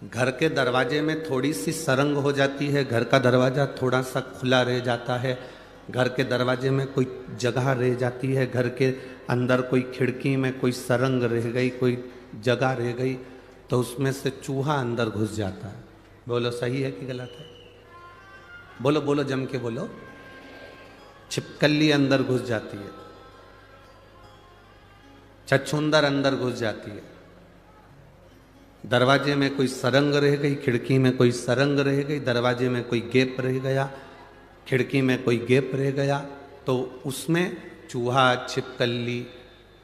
घर के दरवाजे में थोड़ी सी सरंग हो जाती है, घर का दरवाज़ा थोड़ा सा खुला रह जाता है, घर के दरवाजे में कोई जगह रह जाती है, घर के अंदर कोई खिड़की में कोई सरंग रह गई, कोई जगह रह गई, तो उसमें से चूहा अंदर घुस जाता है। बोलो सही है कि गलत है? बोलो बोलो, जम के बोलो। छिपकली अंदर घुस जाती है, छछूंदर अंदर घुस जाती है, दरवाजे में कोई सरंग रह गई, खिड़की में कोई सरंग रह गई, दरवाजे में कोई गैप रह गया, खिड़की में कोई गैप रह गया, तो उसमें चूहा, छिपकली,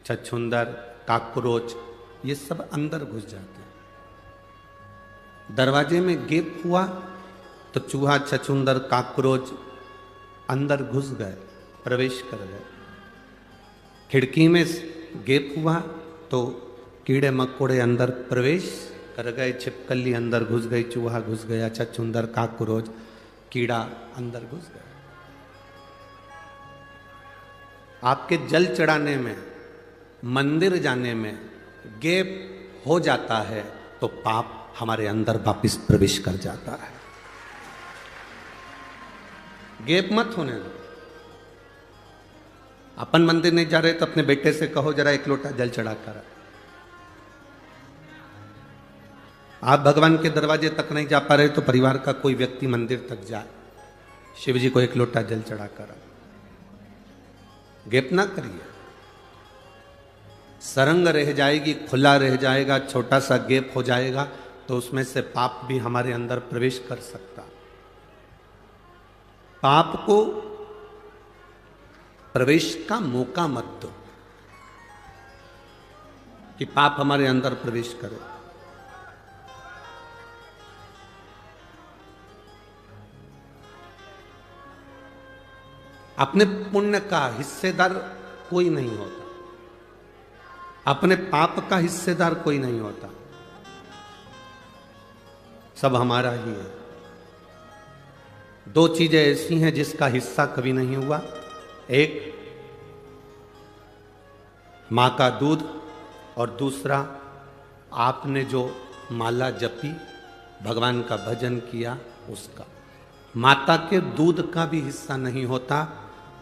छछूंदर, काकरोच ये सब अंदर घुस जाते हैं। दरवाजे में गैप हुआ तो चूहा, छछूंदर, काकरोच अंदर घुस गए, प्रवेश कर गए। खिड़की में गैप हुआ तो कीड़े मकोड़े अंदर प्रवेश कर गए, छिपकली अंदर घुस गई, चूहा घुस गया, छछूंदर, काकरोच, कीड़ा अंदर घुस गया। आपके जल चढ़ाने में, मंदिर जाने में गैप हो जाता है तो पाप हमारे अंदर वापिस प्रवेश कर जाता है। गैप मत होने दो। अपन मंदिर नहीं जा रहे तो अपने बेटे से कहो जरा एक लोटा जल चढ़ा कर। आप भगवान के दरवाजे तक नहीं जा पा रहे तो परिवार का कोई व्यक्ति मंदिर तक जाए, शिव जी को एक लोटा जल चढ़ा कर। गैप ना करिए, सरंग रह जाएगी, खुला रह जाएगा, छोटा सा गैप हो जाएगा तो उसमें से पाप भी हमारे अंदर प्रवेश कर सकता। पाप को प्रवेश का मौका मत दो कि पाप हमारे अंदर प्रवेश करे। अपने पुण्य का हिस्सेदार कोई नहीं होता, अपने पाप का हिस्सेदार कोई नहीं होता, सब हमारा ही है। दो चीजें ऐसी हैं जिसका हिस्सा कभी नहीं हुआ, एक मां का दूध और दूसरा आपने जो माला जपी, भगवान का भजन किया उसका। माता के दूध का भी हिस्सा नहीं होता।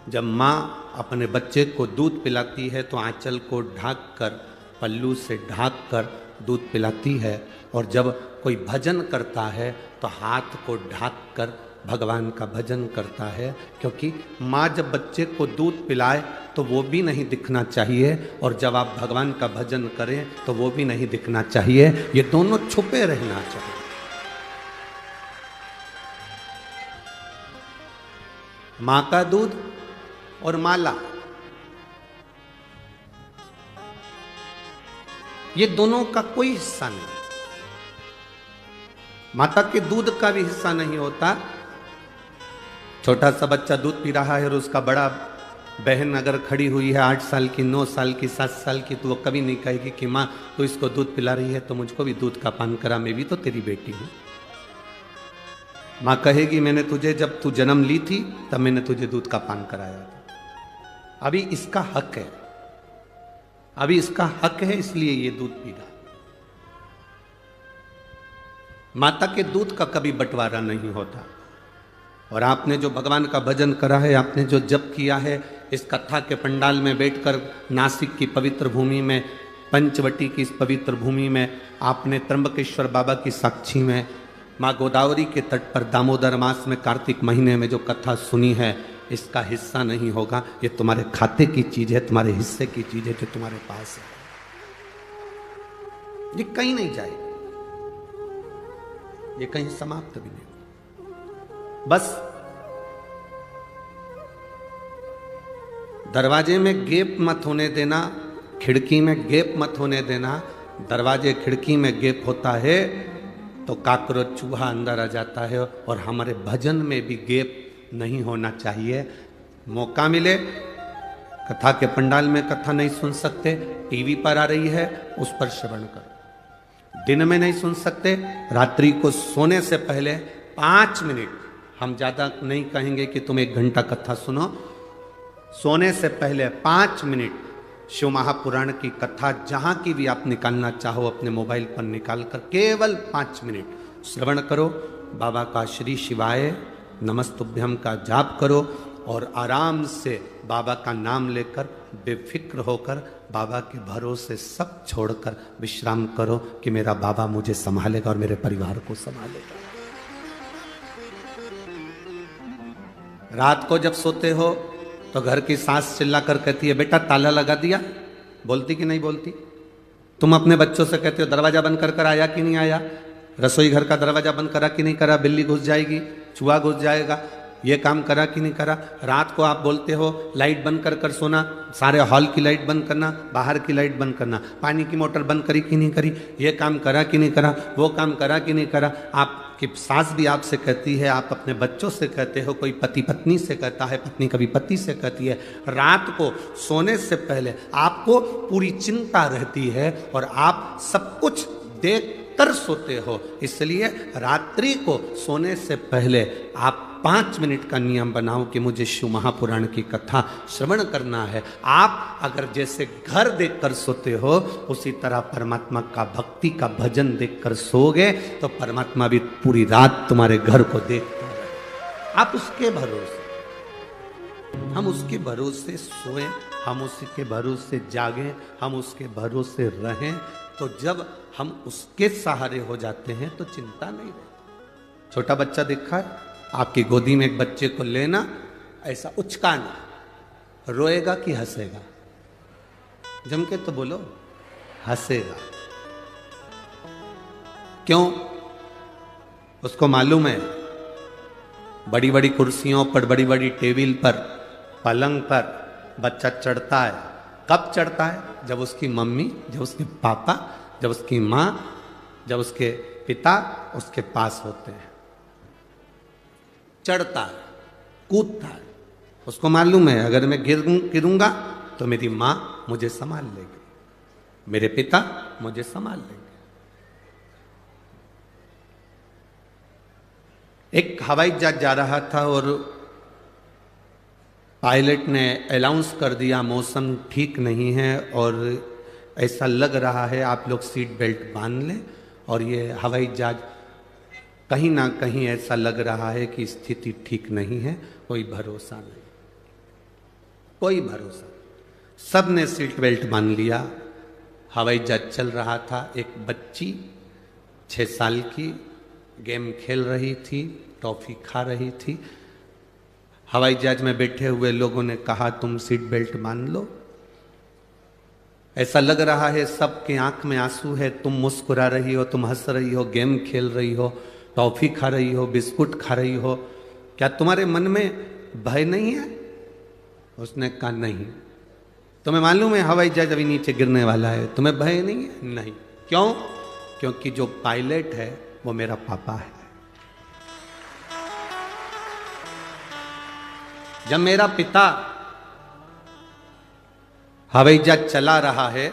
जब माँ अपने बच्चे को दूध पिलाती है तो आंचल को ढाक कर, पल्लू से ढाक कर दूध पिलाती है, और जब कोई भजन करता है तो हाथ को ढाक कर भगवान का भजन करता है, क्योंकि माँ जब बच्चे को दूध पिलाए तो वो भी नहीं दिखना चाहिए, और जब आप भगवान का भजन करें तो वो भी नहीं दिखना चाहिए। ये दोनों छुपे रहना चाहिए। माँ का दूध और माला, ये दोनों का कोई हिस्सा नहीं। माता के दूध का भी हिस्सा नहीं होता। छोटा सा बच्चा दूध पी रहा है और उसका बड़ा बहन अगर खड़ी हुई है 8 साल की, 9 साल की, 7 साल की, तो वो कभी नहीं कहेगी कि माँ तू इसको दूध पिला रही है तो मुझको भी दूध का पान करा, मैं भी तो तेरी बेटी हूं। माँ कहेगी मैंने तुझे, जब तू जन्म ली थी तब मैंने तुझे दूध का पान कराया था, अभी इसका हक है, अभी इसका हक है, इसलिए ये दूध पी रहा। माता के दूध का कभी बंटवारा नहीं होता। और आपने जो भगवान का भजन करा है, आपने जो जप किया है, इस कथा के पंडाल में बैठकर नासिक की पवित्र भूमि में, पंचवटी की इस पवित्र भूमि में, आपने त्र्यंबकेश्वर बाबा की साक्षी में, माँ गोदावरी के तट पर दामोदर मास में कार्तिक महीने में जो कथा सुनी है, इसका हिस्सा नहीं होगा। ये तुम्हारे खाते की चीज है, तुम्हारे हिस्से की चीज है जो तुम्हारे पास है, ये कहीं नहीं जाएगी, ये कहीं समाप्त भी नहीं। बस दरवाजे में गैप मत होने देना, खिड़की में गैप मत होने देना। दरवाजे खिड़की में गैप होता है तो काकरोच, चूहा अंदर आ जाता है, और हमारे भजन में भी गैप नहीं होना चाहिए। मौका मिले, कथा के पंडाल में कथा नहीं सुन सकते, टीवी पर आ रही है उस पर श्रवण करो। दिन में नहीं सुन सकते, रात्रि को सोने से पहले 5 मिनट, हम ज्यादा नहीं कहेंगे कि तुम 1 घंटा कथा सुनो, सोने से पहले 5 मिनट शिव महापुराण की कथा जहां की भी आप निकालना चाहो अपने मोबाइल पर निकाल कर केवल 5 मिनट श्रवण करो। बाबा का श्री शिवाय नमस्तुभ्यम का जाप करो और आराम से बाबा का नाम लेकर बेफिक्र होकर बाबा के भरोसे सब छोड़कर विश्राम करो कि मेरा बाबा मुझे संभालेगा और मेरे परिवार को संभालेगा। रात को जब सोते हो तो घर की सास चिल्लाकर कहती है बेटा ताला लगा दिया, बोलती कि नहीं बोलती? तुम अपने बच्चों से कहते हो दरवाजा बंद कर आया कि नहीं आया, रसोई घर का दरवाजा बंद करा कि नहीं करा, बिल्ली घुस जाएगी, चूहा घुस जाएगा, ये काम करा कि नहीं करा। रात को आप बोलते हो लाइट बंद कर सोना, सारे हॉल की लाइट बंद करना, बाहर की लाइट बंद करना, पानी की मोटर बंद करी कि नहीं करी, ये काम करा कि नहीं करा, वो काम करा कि नहीं करा। आपकी सास भी आपसे कहती है, आप अपने बच्चों से कहते हो, कोई पति पत्नी से कहता है, पत्नी कभी पति से कहती है। रात को सोने से पहले आपको पूरी चिंता रहती है और आप सब कुछ देख कर सोते हो। इसलिए रात्रि को सोने से पहले आप 5 मिनट का नियम बनाओ कि मुझे शिव महापुराण की कथा श्रवण करना है। आप अगर जैसे घर देखकर सोते हो उसी तरह परमात्मा का भक्ति का भजन देखकर सोओगे तो परमात्मा भी पूरी रात तुम्हारे घर को देखता है। आप उसके भरोसे, हम उसके भरोसे सोएं, हम उसके भरोसे जागें, हम उसके भरोसे रहें, तो जब हम उसके सहारे हो जाते हैं तो चिंता नहीं रहती। छोटा बच्चा देखा है, आपकी गोदी में एक बच्चे को लेना, ऐसा उचकाना, रोएगा कि हंसेगा? जम के तो बोलो, हंसेगा। क्यों? उसको मालूम है बड़ी बड़ी कुर्सियों पर, बड़ी बड़ी टेबल पर, पलंग पर बच्चा चढ़ता है। कब चढ़ता है? जब उसकी मम्मी, जब उसके पापा, जब उसकी माँ, जब उसके पिता उसके पास होते हैं। चढ़ता है, कूदता है। उसको मालूम है अगर मैं गिरूंगा तो मेरी माँ मुझे संभाल लेगी, मेरे पिता मुझे संभाल लेंगे। एक हवाई जहाज जा रहा था और पायलट ने अनाउंस कर दिया मौसम ठीक नहीं है और ऐसा लग रहा है आप लोग सीट बेल्ट बांध लें। और ये हवाई जहाज कहीं ना कहीं ऐसा लग रहा है कि स्थिति ठीक नहीं है, कोई भरोसा नहीं, कोई भरोसा नहीं। सब ने सीट बेल्ट बांध लिया, हवाई जहाज चल रहा था। एक बच्ची 6 साल की गेम खेल रही थी, टॉफी खा रही थी। हवाई जहाज में बैठे हुए लोगों ने कहा तुम सीट बेल्ट बांध लो। ऐसा लग रहा है सबके आंख में आंसू है, तुम मुस्कुरा रही हो, तुम हंस रही हो, गेम खेल रही हो, टॉफी खा रही हो, बिस्कुट खा रही हो, क्या तुम्हारे मन में भय नहीं है? उसने कहा नहीं। तुम्हें मालूम है हवाई जहाज अभी नीचे गिरने वाला है, तुम्हें भय नहीं है? नहीं। क्यों? क्योंकि जो पायलट है वो मेरा पापा है। जब मेरा पिता हवाई जहाज चला रहा है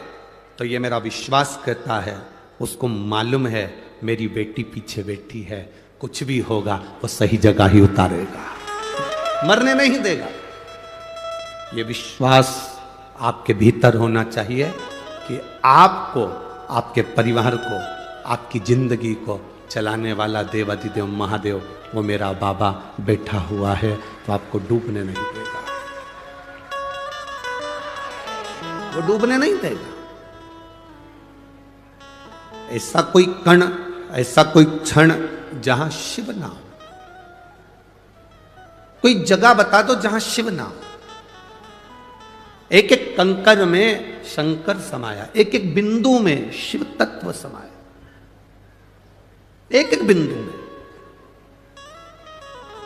तो ये मेरा विश्वास कहता है, उसको मालूम है मेरी बेटी पीछे बैठी है, कुछ भी होगा वो सही जगह ही उतारेगा, मरने नहीं देगा। ये विश्वास आपके भीतर होना चाहिए कि आपको, आपके परिवार को, आपकी जिंदगी को चलाने वाला देवाधिदेव महादेव वो मेरा बाबा बैठा हुआ है, तो आपको डूबने नहीं देगा, वो डूबने नहीं देगा। ऐसा कोई कण, ऐसा कोई क्षण जहां शिव ना हो, कोई जगह बता दो जहां शिव ना हो। एक एक कंकर में शंकर समाया, एक एक बिंदु में शिव तत्व समाया, एक एक बिंदु में।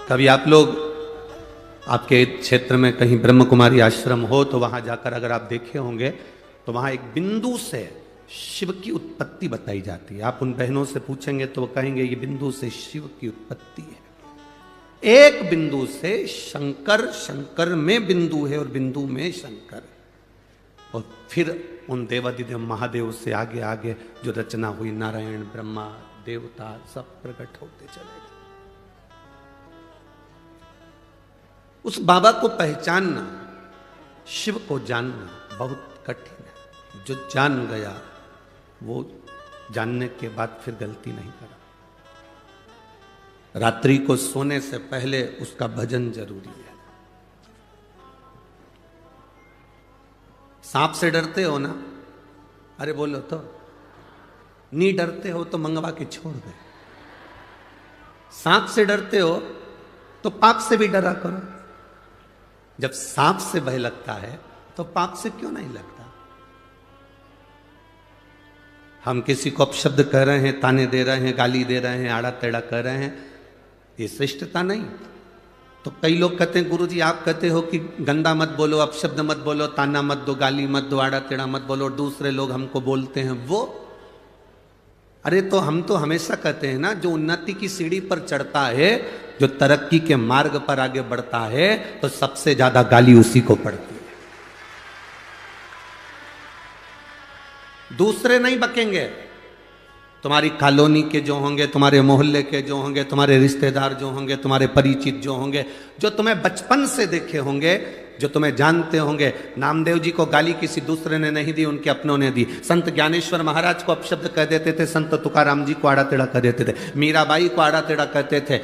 कभी आप लोग आपके क्षेत्र में कहीं ब्रह्म कुमारी आश्रम हो तो वहां जाकर अगर आप देखे होंगे तो वहां एक बिंदु से शिव की उत्पत्ति बताई जाती है। आप उन बहनों से पूछेंगे तो वो कहेंगे ये बिंदु से शिव की उत्पत्ति है। एक बिंदु से शंकर, शंकर में बिंदु है और बिंदु में शंकर, और फिर उन देवाधिदेव महादेव से आगे आगे जो रचना हुई, नारायण, ब्रह्मा, देवता सब प्रकट होते चले गए। उस बाबा को पहचानना, शिव को जानना बहुत कठिन है। जो जान गया वो जानने के बाद फिर गलती नहीं करा। रात्रि को सोने से पहले उसका भजन जरूरी है। सांप से डरते हो ना? अरे बोलो तो। नहीं डरते हो तो मंगवा के छोड़ दे। सांप से डरते हो तो पाप से भी डरा करो। जब सांप से भय लगता है तो पाप से क्यों नहीं लगता? हम किसी को अपशब्द कह रहे हैं, ताने दे रहे हैं, गाली दे रहे हैं, आड़ा टेढ़ा कर रहे हैं, ये श्रेष्ठता नहीं। तो कई लोग कहते हैं गुरुजी आप कहते हो कि गंदा मत बोलो, अपशब्द मत बोलो, ताना मत दो, गाली मत दो, आड़ा टेढ़ा मत बोलो, और दूसरे लोग हमको बोलते हैं वो। अरे तो हम तो हमेशा कहते हैं ना, जो उन्नति की सीढ़ी पर चढ़ता है, जो तरक्की के मार्ग पर आगे बढ़ता है, तो सबसे ज्यादा गाली उसी को पड़ती है। दूसरे नहीं बकेंगे। तुम्हारी कॉलोनी के जो होंगे, तुम्हारे मोहल्ले के जो होंगे, तुम्हारे रिश्तेदार जो होंगे, तुम्हारे परिचित जो होंगे, जो तुम्हें बचपन से देखे होंगे, जो तुम्हें जानते होंगे। नामदेव जी को गाली किसी दूसरे ने नहीं दी, उनके अपनों ने दी। संत ज्ञानेश्वर महाराज को अपशब्द कह देते थे, संत तुकाराम जी को आड़ा टेढ़ा कह देते थे, मीराबाई को आड़ा टेढ़ा कहते थे,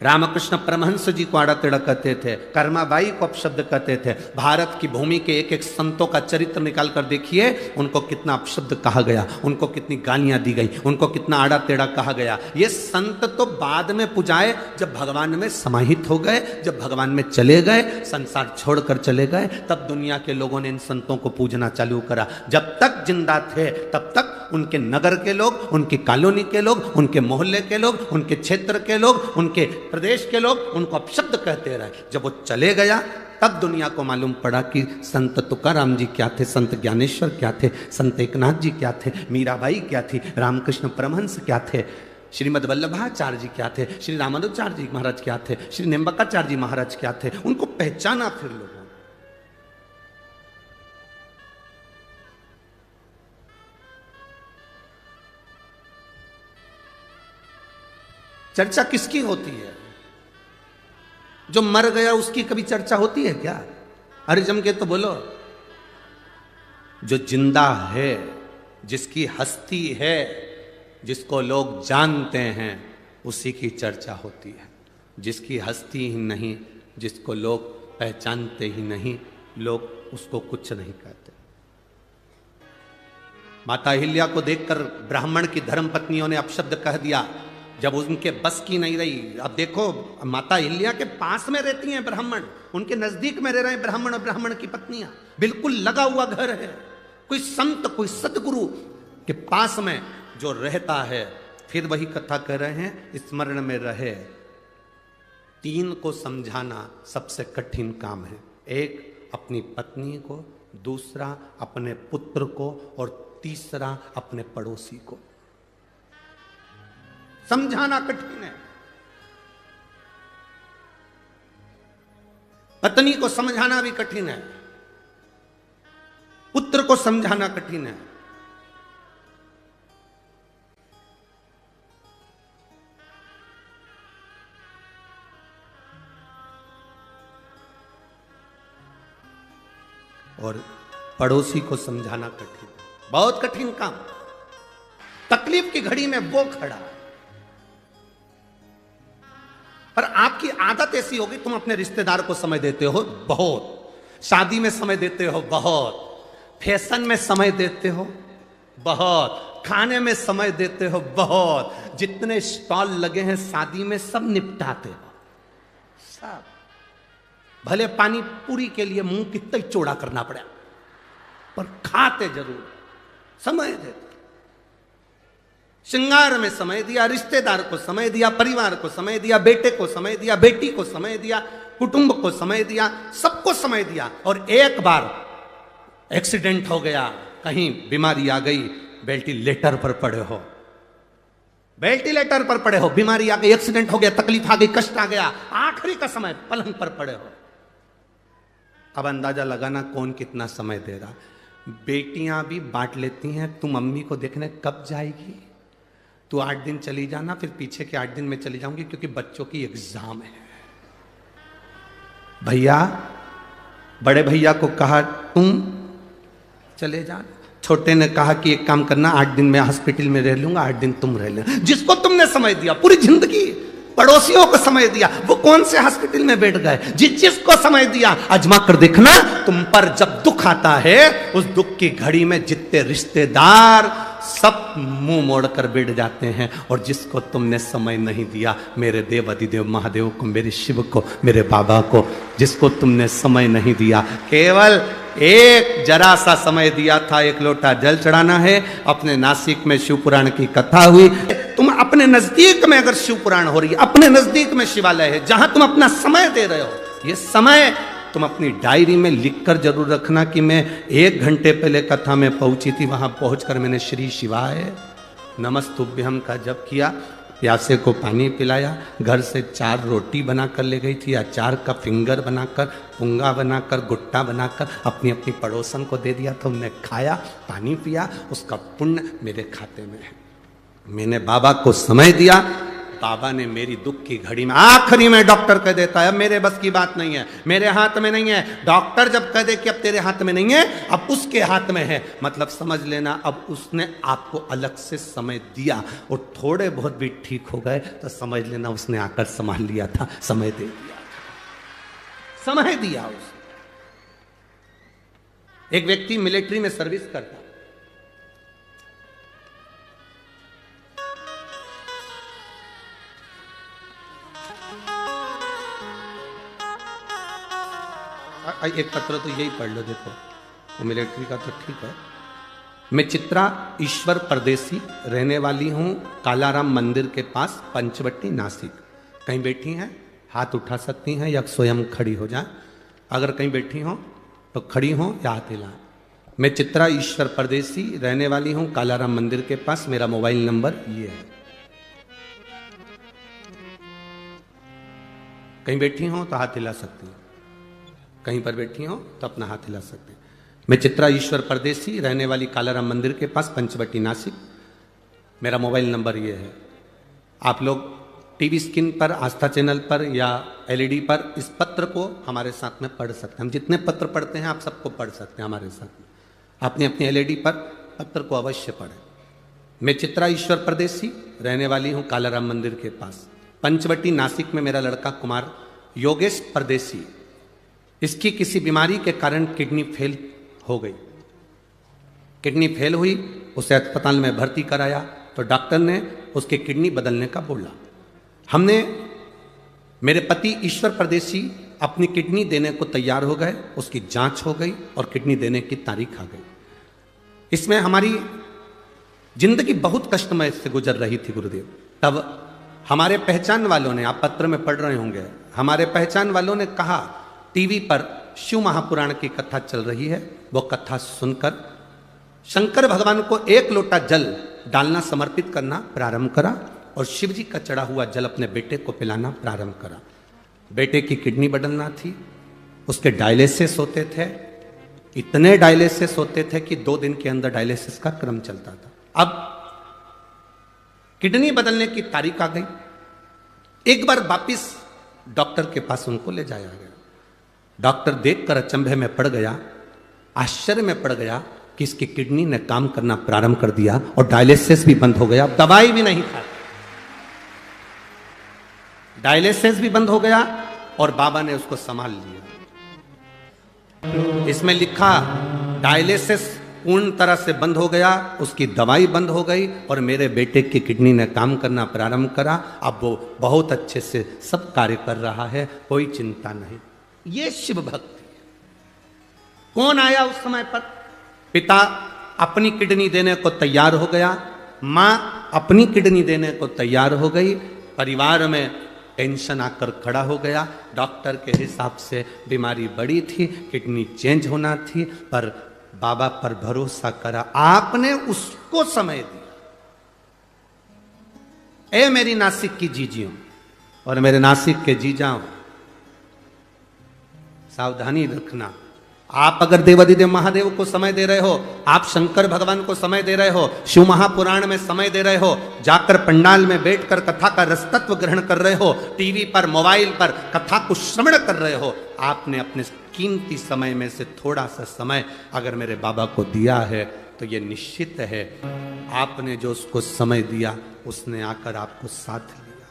रामकृष्ण परमहंस जी को आड़ा टेढ़ा कहते थे, कर्माबाई को अपशब्द कहते थे। भारत की भूमि के एक एक संतों का चरित्र निकाल कर देखिए, उनको कितना अपशब्द कहा गया, उनको कितनी गालियां दी गई, उनको कितना आड़ा टेढ़ा कहा गया। ये संत तो बाद में पुजाए, जब भगवान में समाहित हो गए, जब भगवान में चले गए, संसार छोड़कर चले गए, तब दुनिया के लोगों ने इन संतों को पूजना चालू करा। जब तक जिंदा थे तब तक उनके नगर के लोग, उनकी कॉलोनी के लोग, उनके मोहल्ले के लोग, उनके क्षेत्र के लोग, उनके प्रदेश के लोग उनको अपशब्द कहते रहे। जब वो चले गया तब दुनिया को मालूम पड़ा कि संत तुकाराम जी क्या थे, संत ज्ञानेश्वर क्या थे, संत एकनाथ जी क्या थे, मीराबाई क्या थी, रामकृष्ण परमहंस क्या थे, श्रीमद वल्लभाचार्य जी क्या थे, श्री रामानुजाचार्य जी महाराज क्या थे, श्री निम्बकाचार्य जी महाराज क्या थे। उनको पहचाना फिर लोगों। चर्चा किसकी होती है? जो मर गया उसकी कभी चर्चा होती है क्या? अरे जम के तो बोलो। जो जिंदा है, जिसकी हस्ती है, जिसको लोग जानते हैं, उसी की चर्चा होती है। जिसकी हस्ती ही नहीं, जिसको लोग पहचानते ही नहीं, लोग उसको कुछ नहीं कहते। माता अहिल्या को देखकर ब्राह्मण की धर्म पत्नियों ने अपशब्द कह दिया, जब उनके बस की नहीं रही। अब देखो, माता अहिल्या के पास में रहती हैं ब्राह्मण, उनके नजदीक में रह रहे हैं ब्राह्मण और ब्राह्मण की पत्नियां, बिल्कुल लगा हुआ घर है। कोई संत, कोई सतगुरु के पास में जो रहता है, फिर वही कथा कर रहे हैं, स्मरण में रहे। तीन को समझाना सबसे कठिन काम है। एक अपनी पत्नी को, दूसरा अपने पुत्र को, और तीसरा अपने पड़ोसी को। समझाना कठिन है। पत्नी को समझाना भी कठिन है, पुत्र को समझाना कठिन है। और पड़ोसी को समझाना कठिन है, बहुत कठिन काम। तकलीफ की घड़ी में वो खड़ा है। पर आपकी आदत ऐसी होगी, तुम अपने रिश्तेदार को समय देते हो बहुत, शादी में समय देते हो बहुत, फैशन में समय देते हो बहुत, खाने में समय देते हो बहुत, जितने स्टॉल लगे हैं शादी में सब निपटाते हो सब। भले पानी पूरी के लिए मुंह कितना ही चौड़ा करना पड़े, पर खाते जरूर, समय देते। श्रृंगार में समय दिया, रिश्तेदार को समय दिया, परिवार को समय दिया, बेटे को समय दिया, बेटी को समय दिया, कुटुंब को समय दिया, सबको समय दिया। और एक बार एक्सीडेंट हो गया, कहीं बीमारी आ गई, वेंटिलेटर पर पड़े हो, वेंटिलेटर पर पड़े हो, बीमारी आ गई, एक्सीडेंट हो गया, तकलीफ आ गई, कष्ट आ गया, आखिरी का समय पलंग पर पड़े हो। अब अंदाजा लगाना कौन कितना समय दे रहा। बेटियां भी बांट लेती हैं, तू मम्मी को देखने कब जाएगी, तू 8 दिन चली जाना, फिर पीछे के 8 दिन में चली जाऊंगी क्योंकि बच्चों की एग्जाम है। भैया, बड़े भैया को कहा तुम चले जाना। छोटे ने कहा कि एक काम करना, 8 दिन मैं हॉस्पिटल में रह लूंगा, 8 दिन तुम रह लेना। जिसको तुमने समय दिया पूरी जिंदगी, पड़ोसियों को समय दिया, वो कौन से हॉस्पिटल में बैठ गए? जिसको समय दिया आजमा कर देखना, तुम पर जब दुख आता है, उस दुख की घड़ी में जितने रिश्तेदार सब मुंह मोड़कर बैठ जाते हैं। और जिसको तुमने समय नहीं दिया, मेरे देव अधिदेव महादेव को, मेरे शिव को, मेरे बाबा को, जिसको तुमने समय नहीं दिया, केवल एक जरा सा समय दिया था, एक लोटा जल चढ़ाना है। अपने नासिक में शिव पुराण की कथा हुई, तुम अपने नजदीक में अगर शिव पुराण हो रही है, अपने नजदीक में शिवालय है जहां तुम अपना समय दे रहे हो, ये समय तुम अपनी डायरी में लिखकर जरूर रखना कि मैं 1 घंटे पहले कथा में पहुंची थी, वहां पहुंचकर मैंने श्री शिवाय नमस्तुभ्यम का जप किया, प्यासे को पानी पिलाया, घर से 4 रोटी बनाकर ले गई थी, अचार का फिंगर बनाकर, पुंगा बनाकर, गुट्टा बनाकर अपनी अपनी पड़ोसन को दे दिया था, उन्हें खाया, पानी पिया, उसका पुण्य मेरे खाते में है। मैंने बाबा को समय दिया, बाबा ने मेरी दुख की घड़ी में, आखिरी में डॉक्टर कह देता है अब मेरे बस की बात नहीं है, मेरे हाथ में नहीं है। डॉक्टर जब कह दे कि अब तेरे हाथ में नहीं है, अब उसके हाथ में है, मतलब समझ लेना अब उसने आपको अलग से समय दिया और थोड़े बहुत भी ठीक हो गए तो समझ लेना उसने आकर संभाल लिया था, समय दे दिया था, समय दिया उसने। एक व्यक्ति मिलिट्री में सर्विस करता, एक पत्र तो यही पढ़ लो, देखो वो मिलिट्री का तो ठीक है। मैं चित्रा ईश्वर परदेसी, रहने वाली हूँ कालाराम मंदिर के पास, पंचवटी, नासिक। कहीं बैठी हैं हाथ उठा सकती हैं या स्वयं खड़ी हो जाए। अगर कहीं बैठी हो तो खड़ी हो या हाथ हिलाएं। मैं चित्रा ईश्वर परदेसी, रहने वाली हूँ कालाराम मंदिर के पास, मेरा मोबाइल नंबर ये है। कहीं बैठी हो तो हाथ हिला सकती हैं, कहीं पर बैठी हो तो अपना हाथ हिला सकते हैं। मैं चित्रा ईश्वर परदेसी, रहने वाली कालाराम मंदिर के पास, पंचवटी, नासिक, मेरा मोबाइल नंबर ये है। आप लोग टीवी स्क्रीन पर, आस्था चैनल पर या एलईडी पर इस पत्र को हमारे साथ में पढ़ सकते हैं। हम जितने पत्र पढ़ते हैं आप सबको पढ़ सकते हैं हमारे साथ में। अपनी अपनी एलईडी पर पत्र को अवश्य पढ़ें। मैं चित्रा ईश्वर परदेसी, रहने वाली हूँ कालाराम मंदिर के पास, पंचवटी, नासिक में मेरा लड़का कुमार योगेश परदेसी, इसकी किसी बीमारी के कारण किडनी फेल हो गई। किडनी फेल हुई, उसे अस्पताल में भर्ती कराया तो डॉक्टर ने उसके किडनी बदलने का बोला। हमने, मेरे पति ईश्वर परदेसी अपनी किडनी देने को तैयार हो गए, उसकी जांच हो गई और किडनी देने की तारीख आ गई। इसमें हमारी जिंदगी बहुत कष्टमय से गुजर रही थी गुरुदेव। तब हमारे पहचान वालों ने, आप पत्र में पढ़ रहे होंगे, हमारे पहचान वालों ने कहा टीवी पर शिव महापुराण की कथा चल रही है, वो कथा सुनकर शंकर भगवान को 1 लोटा जल डालना, समर्पित करना प्रारंभ करा और शिव जी का चढ़ा हुआ जल अपने बेटे को पिलाना प्रारंभ करा। बेटे की किडनी बदलना थी, उसके डायलिसिस होते थे, इतने डायलिसिस होते थे कि 2 दिन के अंदर डायलिसिस का क्रम चलता था। अब किडनी बदलने की तारीख आ गई। एक बार वापिस डॉक्टर के पास उनको ले जाया गया। डॉक्टर देखकर अचंभे में पड़ गया, आश्चर्य में पड़ गया कि इसकी किडनी ने काम करना प्रारंभ कर दिया और डायलिसिस भी बंद हो गया, दवाई भी नहीं खा, डायलिसिस भी बंद हो गया और बाबा ने उसको संभाल लिया। इसमें लिखा डायलिसिस पूर्ण तरह से बंद हो गया, उसकी दवाई बंद हो गई और मेरे बेटे की किडनी ने काम करना प्रारंभ करा। अब वो बहुत अच्छे से सब कार्य कर रहा है, कोई चिंता नहीं। ये शिव भक्ति। कौन आया उस समय पर? पिता अपनी किडनी देने को तैयार हो गया, मां अपनी किडनी देने को तैयार हो गई, परिवार में टेंशन आकर खड़ा हो गया। डॉक्टर के हिसाब से बीमारी बड़ी थी, किडनी चेंज होना थी, पर बाबा पर भरोसा करा, आपने उसको समय दिया। ए मेरी नासिक की जीजियों और मेरे नासिक के जीजाओं, सावधानी रखना। आप अगर देवाधिदेव महादेव को समय दे रहे हो, आप शंकर भगवान को समय दे रहे हो, शिव महापुराण में समय दे रहे हो, जाकर पंडाल में बैठकर कथा का रसतत्व ग्रहण कर रहे हो, टीवी पर मोबाइल पर कथा को श्रवण कर रहे हो, आपने अपने कीमती समय में से थोड़ा सा समय अगर मेरे बाबा को दिया है तो ये निश्चित है आपने जो उसको समय दिया उसने आकर आपको साथ लिया,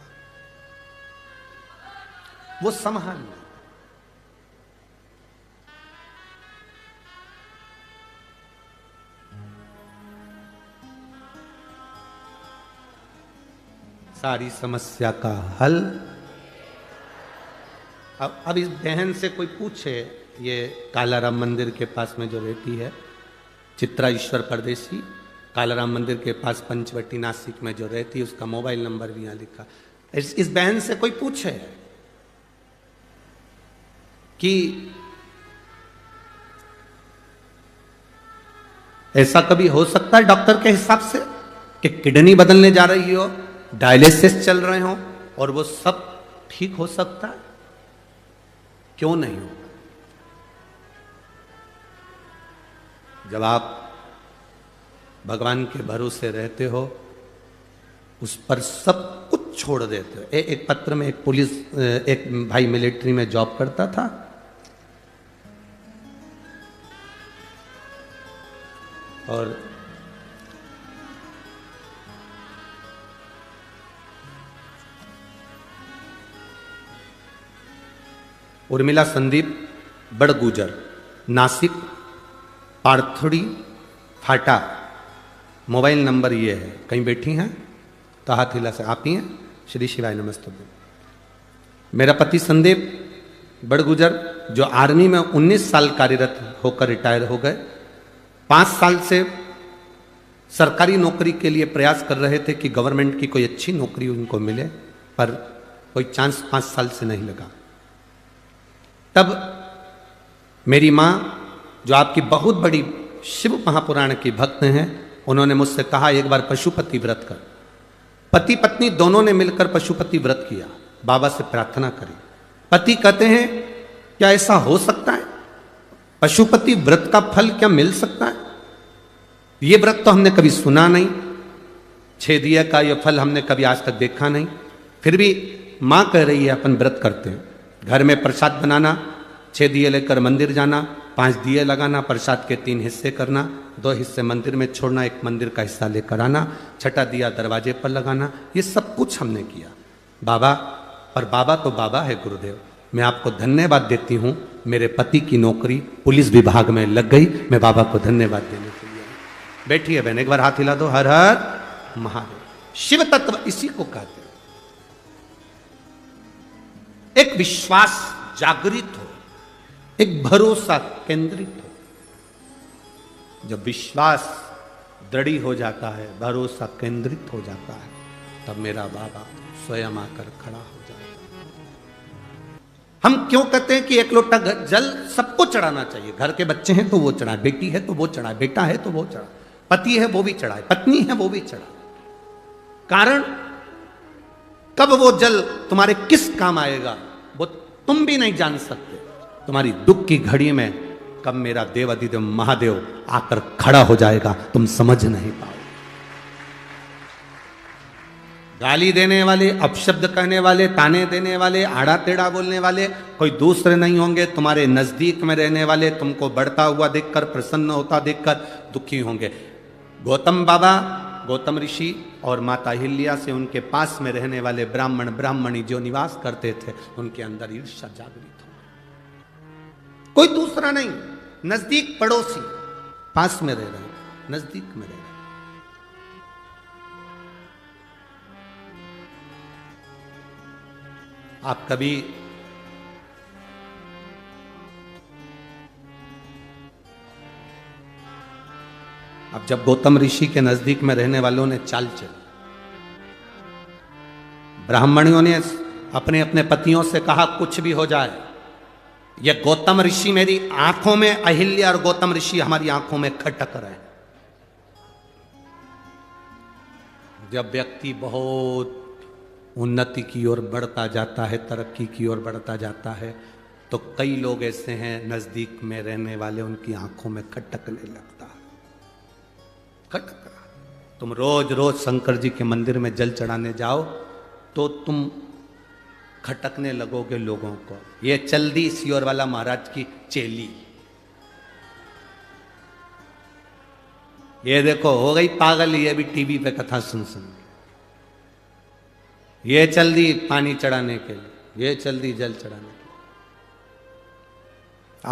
वो संभाल लिया। सारी समस्या का हल। अब इस बहन से कोई पूछे, ये कालाराम मंदिर के पास में जो रहती है, चित्रा ईश्वर परदेसी, कालाराम मंदिर के पास पंचवटी नासिक में जो रहती है, उसका मोबाइल नंबर भी यहाँ लिखा। इस बहन से कोई पूछे कि ऐसा कभी हो सकता है डॉक्टर के हिसाब से कि किडनी बदलने जा रही हो, डायलिसिस चल रहे हो और वो सब ठीक हो सकता है? क्यों नहीं हो? जब आप भगवान के भरोसे रहते हो, उस पर सब कुछ छोड़ देते हो। एक पत्र में एक भाई मिलिट्री में जॉब करता था, और उर्मिला संदीप बड़गुजर, नासिक पार्थुड़ी फाटा, मोबाइल नंबर ये है। कहीं बैठी हैं तो हाथ हिला से, आप ही हैं? श्री शिवाय नमस्ते। मेरा पति संदीप बड़गुजर जो आर्मी में 19 साल कार्यरत होकर रिटायर हो गए, 5 साल से सरकारी नौकरी के लिए प्रयास कर रहे थे कि गवर्नमेंट की कोई अच्छी नौकरी उनको मिले, पर कोई चांस 5 साल से नहीं लगा। तब मेरी माँ, जो आपकी बहुत बड़ी शिव महापुराण की भक्त हैं, उन्होंने मुझसे कहा एक बार पशुपति व्रत कर। पति पत्नी दोनों ने मिलकर पशुपति व्रत किया, बाबा से प्रार्थना करी। पति कहते हैं क्या ऐसा हो सकता है? पशुपति व्रत का फल क्या मिल सकता है? ये व्रत तो हमने कभी सुना नहीं, 6 दिया का ये फल हमने कभी आज तक देखा नहीं। फिर भी माँ कह रही है अपन व्रत करते हैं। घर में प्रसाद बनाना, 6 दिए लेकर मंदिर जाना, 5 दिए लगाना, प्रसाद के 3 हिस्से करना, 2 हिस्से मंदिर में छोड़ना, 1 मंदिर का हिस्सा लेकर आना, 6ठा दिया दरवाजे पर लगाना, ये सब कुछ हमने किया। बाबा, पर बाबा तो बाबा है गुरुदेव, मैं आपको धन्यवाद देती हूँ, मेरे पति की नौकरी पुलिस विभाग में लग गई, मैं बाबा को धन्यवाद देने के लिए। बैठिए बहन, एक बार हाथ हिला दो। हर हर महादेव। शिव तत्व इसी को कहते हैं। एक विश्वास जागृत हो, एक भरोसा केंद्रित हो। जब विश्वास दृढ़ हो जाता है, भरोसा केंद्रित हो जाता है, तब मेरा बाबा स्वयं आकर खड़ा हो जाएगा। हम क्यों कहते हैं कि 1 लोटा जल सबको चढ़ाना चाहिए? घर के बच्चे हैं तो वो चढ़ाए, बेटी है तो वो चढ़ाए, बेटा है तो वो चढ़ाए, पति है वो भी चढ़ाए, पत्नी है वो भी चढ़ाए। कारण कब वो जल तुम्हारे किस काम आएगा वो तुम भी नहीं जान सकते। तुम्हारी दुख की घड़ी में कब मेरा देवाधिदेव महादेव आकर खड़ा हो जाएगा तुम समझ नहीं पाओ। गाली देने वाले, अपशब्द कहने वाले, ताने देने वाले, आड़ा टेढ़ा बोलने वाले कोई दूसरे नहीं होंगे, तुम्हारे नजदीक में रहने वाले तुमको बढ़ता हुआ देखकर, प्रसन्न होता देखकर दुखी होंगे। गौतम बाबा, गौतम ऋषि और माता अहिल्या से उनके पास में रहने वाले ब्राह्मण ब्राह्मणी जो निवास करते थे, उनके अंदर ईर्ष्या जागृत हो। कोई दूसरा नहीं, नजदीक पड़ोसी, पास में रह रहे, नजदीक में रह रहे। आप कभी अब जब गौतम ऋषि के नजदीक में रहने वालों ने चाल चली, ब्राह्मणियों ने अपने अपने पतियों से कहा कुछ भी हो जाए, यह गौतम ऋषि मेरी आंखों में, अहिल्या और गौतम ऋषि हमारी आंखों में खटक रहे। जब व्यक्ति बहुत उन्नति की ओर बढ़ता जाता है, तरक्की की ओर बढ़ता जाता है, तो कई लोग ऐसे हैं नजदीक में रहने वाले, उनकी आंखों में खटकने लगता है, खटक रहा। तुम रोज रोज शंकर जी के मंदिर में जल चढ़ाने जाओ तो तुम खटकने लगोगे लोगों को। ये चल दी सियोर वाला महाराज की चेली, ये देखो हो गई पागल, ये भी टीवी पे कथा सुन सुन। ये चल दी पानी चढ़ाने के लिए, ये चल दी जल चढ़ाने के लिए।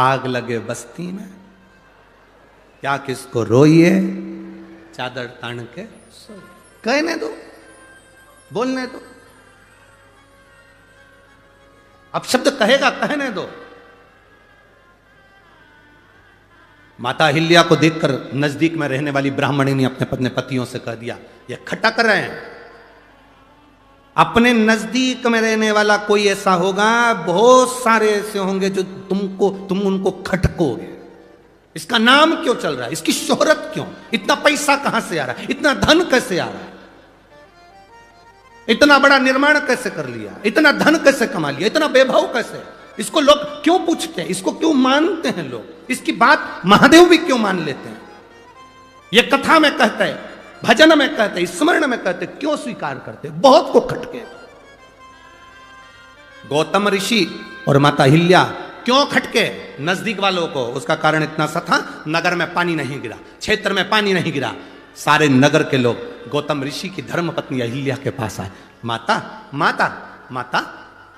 आग लगे बस्ती में, क्या किसको रोइए, चादर तान के कहने दो, बोलने दो। अब शब्द कहेगा, कहने दो। माता अहिल्या को देखकर नजदीक में रहने वाली ब्राह्मणी ने अपने पतियों से कह दिया, ये खटक रहे हैं। अपने नजदीक में रहने वाला कोई ऐसा होगा, बहुत सारे ऐसे होंगे जो तुम उनको खटकोगे। इसका नाम क्यों चल रहा है, इसकी शोहरत क्यों, इतना पैसा कहां से आ रहा है, इतना धन कैसे आ रहा है, इतना बड़ा निर्माण कैसे कर लिया, इतना धन कैसे कमा लिया, इतना वैभव कैसे, इसको लोग क्यों पूछते हैं, इसको क्यों मानते हैं लोग, इसकी बात महादेव भी क्यों मान लेते हैं। ये कथा में कहते हैं, भजन में कहते हैं, स्मरण में कहते हैं, क्यों स्वीकार करते हैं, बहुत को खटके। गौतम ऋषि और माता अहिल्या क्यों खटके नजदीक वालों को, उसका कारण इतना सा था, नगर में पानी नहीं गिरा, क्षेत्र में पानी नहीं गिरा। सारे नगर के लोग गौतम ऋषि की धर्म पत्नी अहिल्या के पास आए, माता माता माता।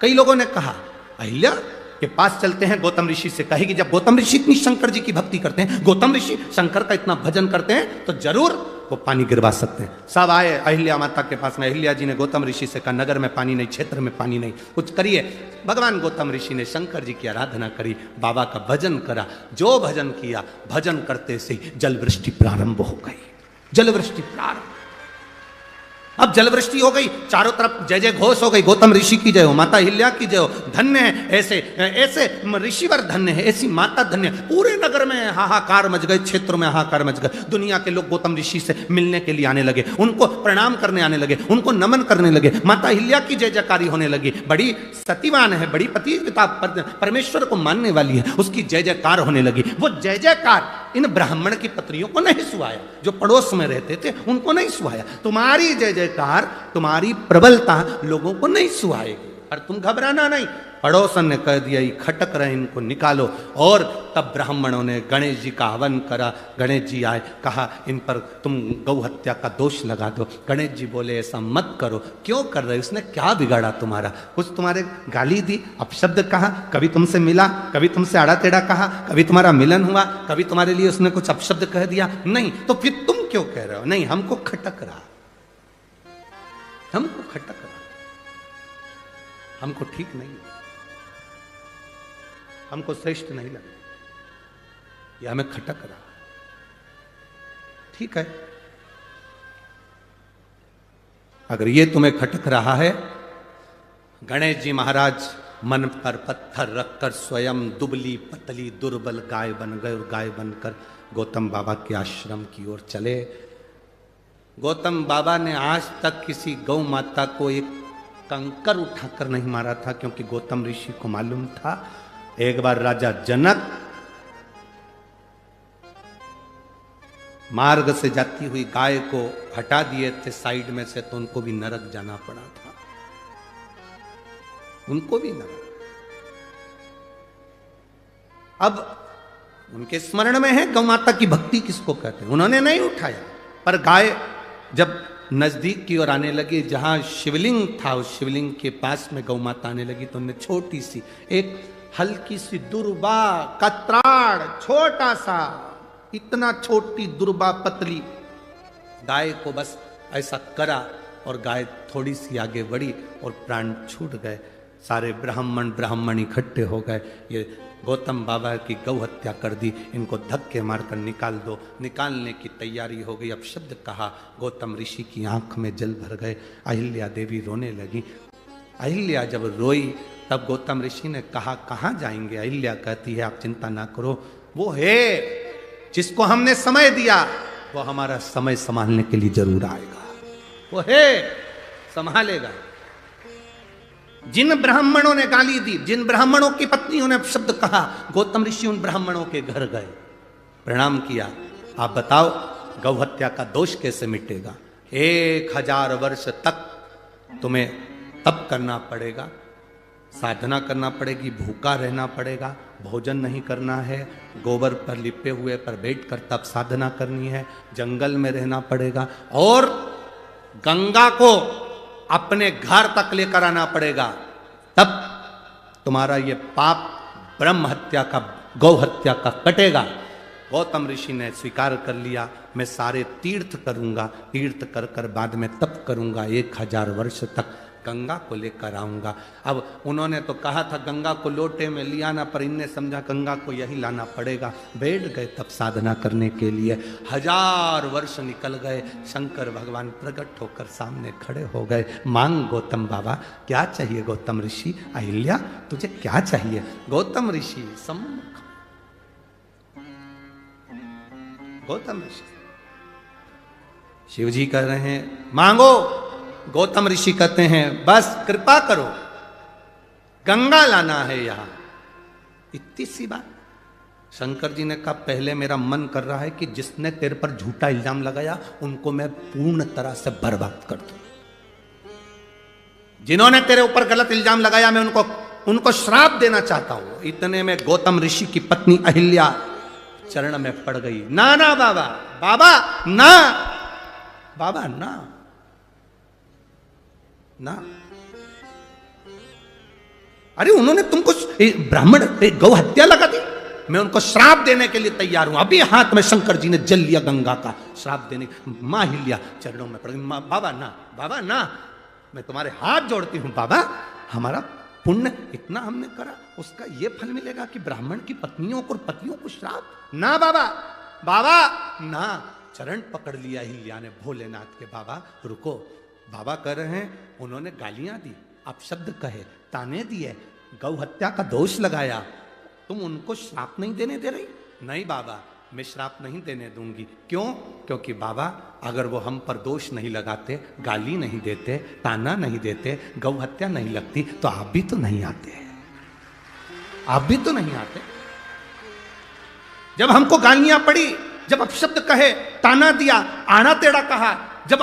कई लोगों ने कहा अहिल्या के पास चलते हैं, गौतम ऋषि से कहेगी, जब गौतम ऋषि इतनी शंकर जी की भक्ति करते हैं, गौतम ऋषि शंकर का इतना भजन करते हैं, तो जरूर वो पानी गिरवा सकते हैं। सब आए अहिल्या माता के पास में। अहिल्या जी ने गौतम ऋषि से कहा, नगर में पानी नहीं, क्षेत्र में पानी नहीं, कुछ करिए। भगवान गौतम ऋषि ने शंकर जी की आराधना करी, बाबा का भजन करा। जो भजन किया, भजन करते से जल वृष्टि प्रारंभ हो गई, जल वृष्टि प्रारंभ। अब जलवृष्टि हो गई, चारों तरफ जय जय घोष हो गई, गौतम ऋषि की जय हो, माता अहिल्या की जय हो। धन्य है ऐसे ऐसे ऋषिवर, धन्य है ऐसी माता, धन्य। पूरे नगर में हाहाकार मच गए, क्षेत्र में हाहाकार मच गए। दुनिया के लोग गौतम ऋषि से मिलने के लिए आने लगे, उनको प्रणाम करने आने लगे, उनको नमन करने लगे। माता अहिल्या की जय जयकारी होने लगी। बड़ी सतीवान है, बड़ी पतिव्रता, परमेश्वर को मानने वाली है, उसकी जय जयकार होने लगी। वो जय जयकार इन ब्राह्मण की पत्नियों को नहीं सुहाया, जो पड़ोस में रहते थे उनको नहीं सुहाया। तुम्हारी जय जयकार, तुम्हारी प्रबलता लोगों को नहीं सुहाएगी, पर तुम घबराना नहीं। पड़ोसन ने कह दिया, ये खटक रहे, इनको निकालो। और तब ब्राह्मणों ने गणेश जी का हवन करा। गणेश जी आए, कहा इन पर तुम गौ हत्या का दोष लगा दो। गणेश जी बोले, ऐसा मत करो। क्यों कर रहे, उसने क्या बिगाड़ा तुम्हारा, कुछ तुम्हारे गाली दी, अपशब्द कहा, कभी तुमसे मिला, कभी तुमसे आड़ा टेढ़ा कहा, कभी तुम्हारा मिलन हुआ, कभी तुम्हारे लिए उसने कुछ अपशब्द कह दिया, नहीं, तो फिर तुम क्यों कह रहे हो। नहीं, हमको खटक रहा, हमको खटक रहा, हमको ठीक नहीं, हमको श्रेष्ठ नहीं लगा, यह हमें खटक रहा। ठीक है, अगर ये तुम्हें खटक रहा है, गणेश जी महाराज मन पर पत्थर रखकर स्वयं दुबली पतली दुर्बल गाय बन गए और गाय बनकर गौतम बाबा के आश्रम की ओर चले। गौतम बाबा ने आज तक किसी गौ माता को एक कंकर उठाकर नहीं मारा था, क्योंकि गौतम ऋषि को मालूम था एक बार राजा जनक मार्ग से जाती हुई गाय को हटा दिए थे साइड में से, तो उनको भी नरक जाना पड़ा था, उनको भी नरक। अब उनके स्मरण में है गौ माता की भक्ति किसको कहते हैं, उन्होंने नहीं उठाया। पर गाय जब नजदीक की ओर आने लगी, जहां शिवलिंग था, उस शिवलिंग के पास में गौ माता आने लगी, तो उन्हें छोटी सी एक हल्की सी दुर्बा कत्राड़, छोटा सा, इतना छोटी दुर्बा पतली गाय को बस ऐसा करा और गाय थोड़ी सी आगे बढ़ी और प्राण छूट गए। सारे ब्राह्मण इकट्ठे हो गए, ये गौतम बाबा की गौ हत्या कर दी, इनको धक्के मारकर निकाल दो। निकालने की तैयारी हो गई, अब शब्द कहा, गौतम ऋषि की आंख में जल भर गए। अहिल्या देवी रोने लगी। अहिल्या जब रोई तब गौतम ऋषि ने कहा, कहाँ जाएंगे। अहिल्या कहती है, आप चिंता ना करो, वो है जिसको हमने समय दिया, वो हमारा समय संभालने के लिए जरूर आएगा, वो है संभालेगा। जिन ब्राह्मणों ने गाली दी, जिन ब्राह्मणों की पत्नियों ने शब्द कहा, गौतम ऋषि उन ब्राह्मणों के घर गए, प्रणाम किया। आप बताओ गौ हत्या का दोष कैसे मिटेगा? 1000 वर्ष तक तुम्हें तप करना पड़ेगा, साधना करना पड़ेगी, भूखा रहना पड़ेगा, भोजन नहीं करना है, गोबर पर लिपे हुए पर बैठकर तप साधना करनी है, जंगल में रहना पड़ेगा, और गंगा को अपने घर तक लेकर आना पड़ेगा, तब तुम्हारा ये पाप ब्रह्म हत्या का, गौ हत्या का कटेगा। गौतम ऋषि ने स्वीकार कर लिया, मैं सारे तीर्थ करूंगा, तीर्थ कर कर बाद में तप करूंगा, 1000 वर्ष तक गंगा को लेकर आऊंगा। अब उन्होंने तो कहा था गंगा को लोटे में लिया ना, पर इनने समझा गंगा को यही लाना पड़ेगा, बैठ गए तप साधना करने के लिए। 1000 वर्ष निकल गए, शंकर भगवान प्रकट होकर सामने खड़े हो गए। मांग गौतम बाबा, क्या चाहिए गौतम ऋषि? अहिल्या तुझे क्या चाहिए? गौतम ऋषि सम्मुख, गौतम ऋषि, शिव जी कह रहे हैं मांगो। गौतम ऋषि कहते हैं बस कृपा करो, गंगा लाना है यहां, इतनी सी बात। शंकर जी ने कहा पहले मेरा मन कर रहा है कि जिसने तेरे पर झूठा इल्जाम लगाया उनको मैं पूर्ण तरह से बर्बाद कर दूं। जिन्होंने तेरे ऊपर गलत इल्जाम लगाया मैं उनको श्राप देना चाहता हूं। इतने में गौतम ऋषि की पत्नी अहिल्या चरण में पड़ गई। ना ना बाबा, बाबा ना, बाबा ना, ना। अरे उन्होंने तुमको ब्राह्मण गौ हत्या लगा दी, मैं उनको श्राप देने के लिए तैयार हूं। अभी हाथ में शंकर जी ने जल लिया गंगा का, श्राप देने। मां हिल्या चरणों में पड़ गई। बाबा ना, बाबा ना, मैं तुम्हारे हाथ जोड़ती हूं बाबा, हमारा पुण्य इतना हमने करा, उसका ये फल मिलेगा कि ब्राह्मण की पत्नियों को, पतियों को श्राप? ना बाबा, बाबा ना। चरण पकड़ लिया हिल्या ने भोलेनाथ के। बाबा रुको, बाबा कह रहे हैं उन्होंने गालियां दी, अपशब्द कहे, ताने दिए, गौ हत्या का दोष लगाया, तुम उनको श्राप नहीं देने दे रही? नहीं बाबा, मैं श्राप नहीं देने दूंगी। क्यों? क्योंकि बाबा अगर वो हम पर दोष नहीं लगाते, गाली नहीं देते, ताना नहीं देते, गौ हत्या नहीं लगती, तो आप भी तो नहीं आते, आप भी तो नहीं आते। जब हमको गालियां पड़ी, जब अपशब्द कहे, ताना दिया, आना टेढ़ा कहा, जब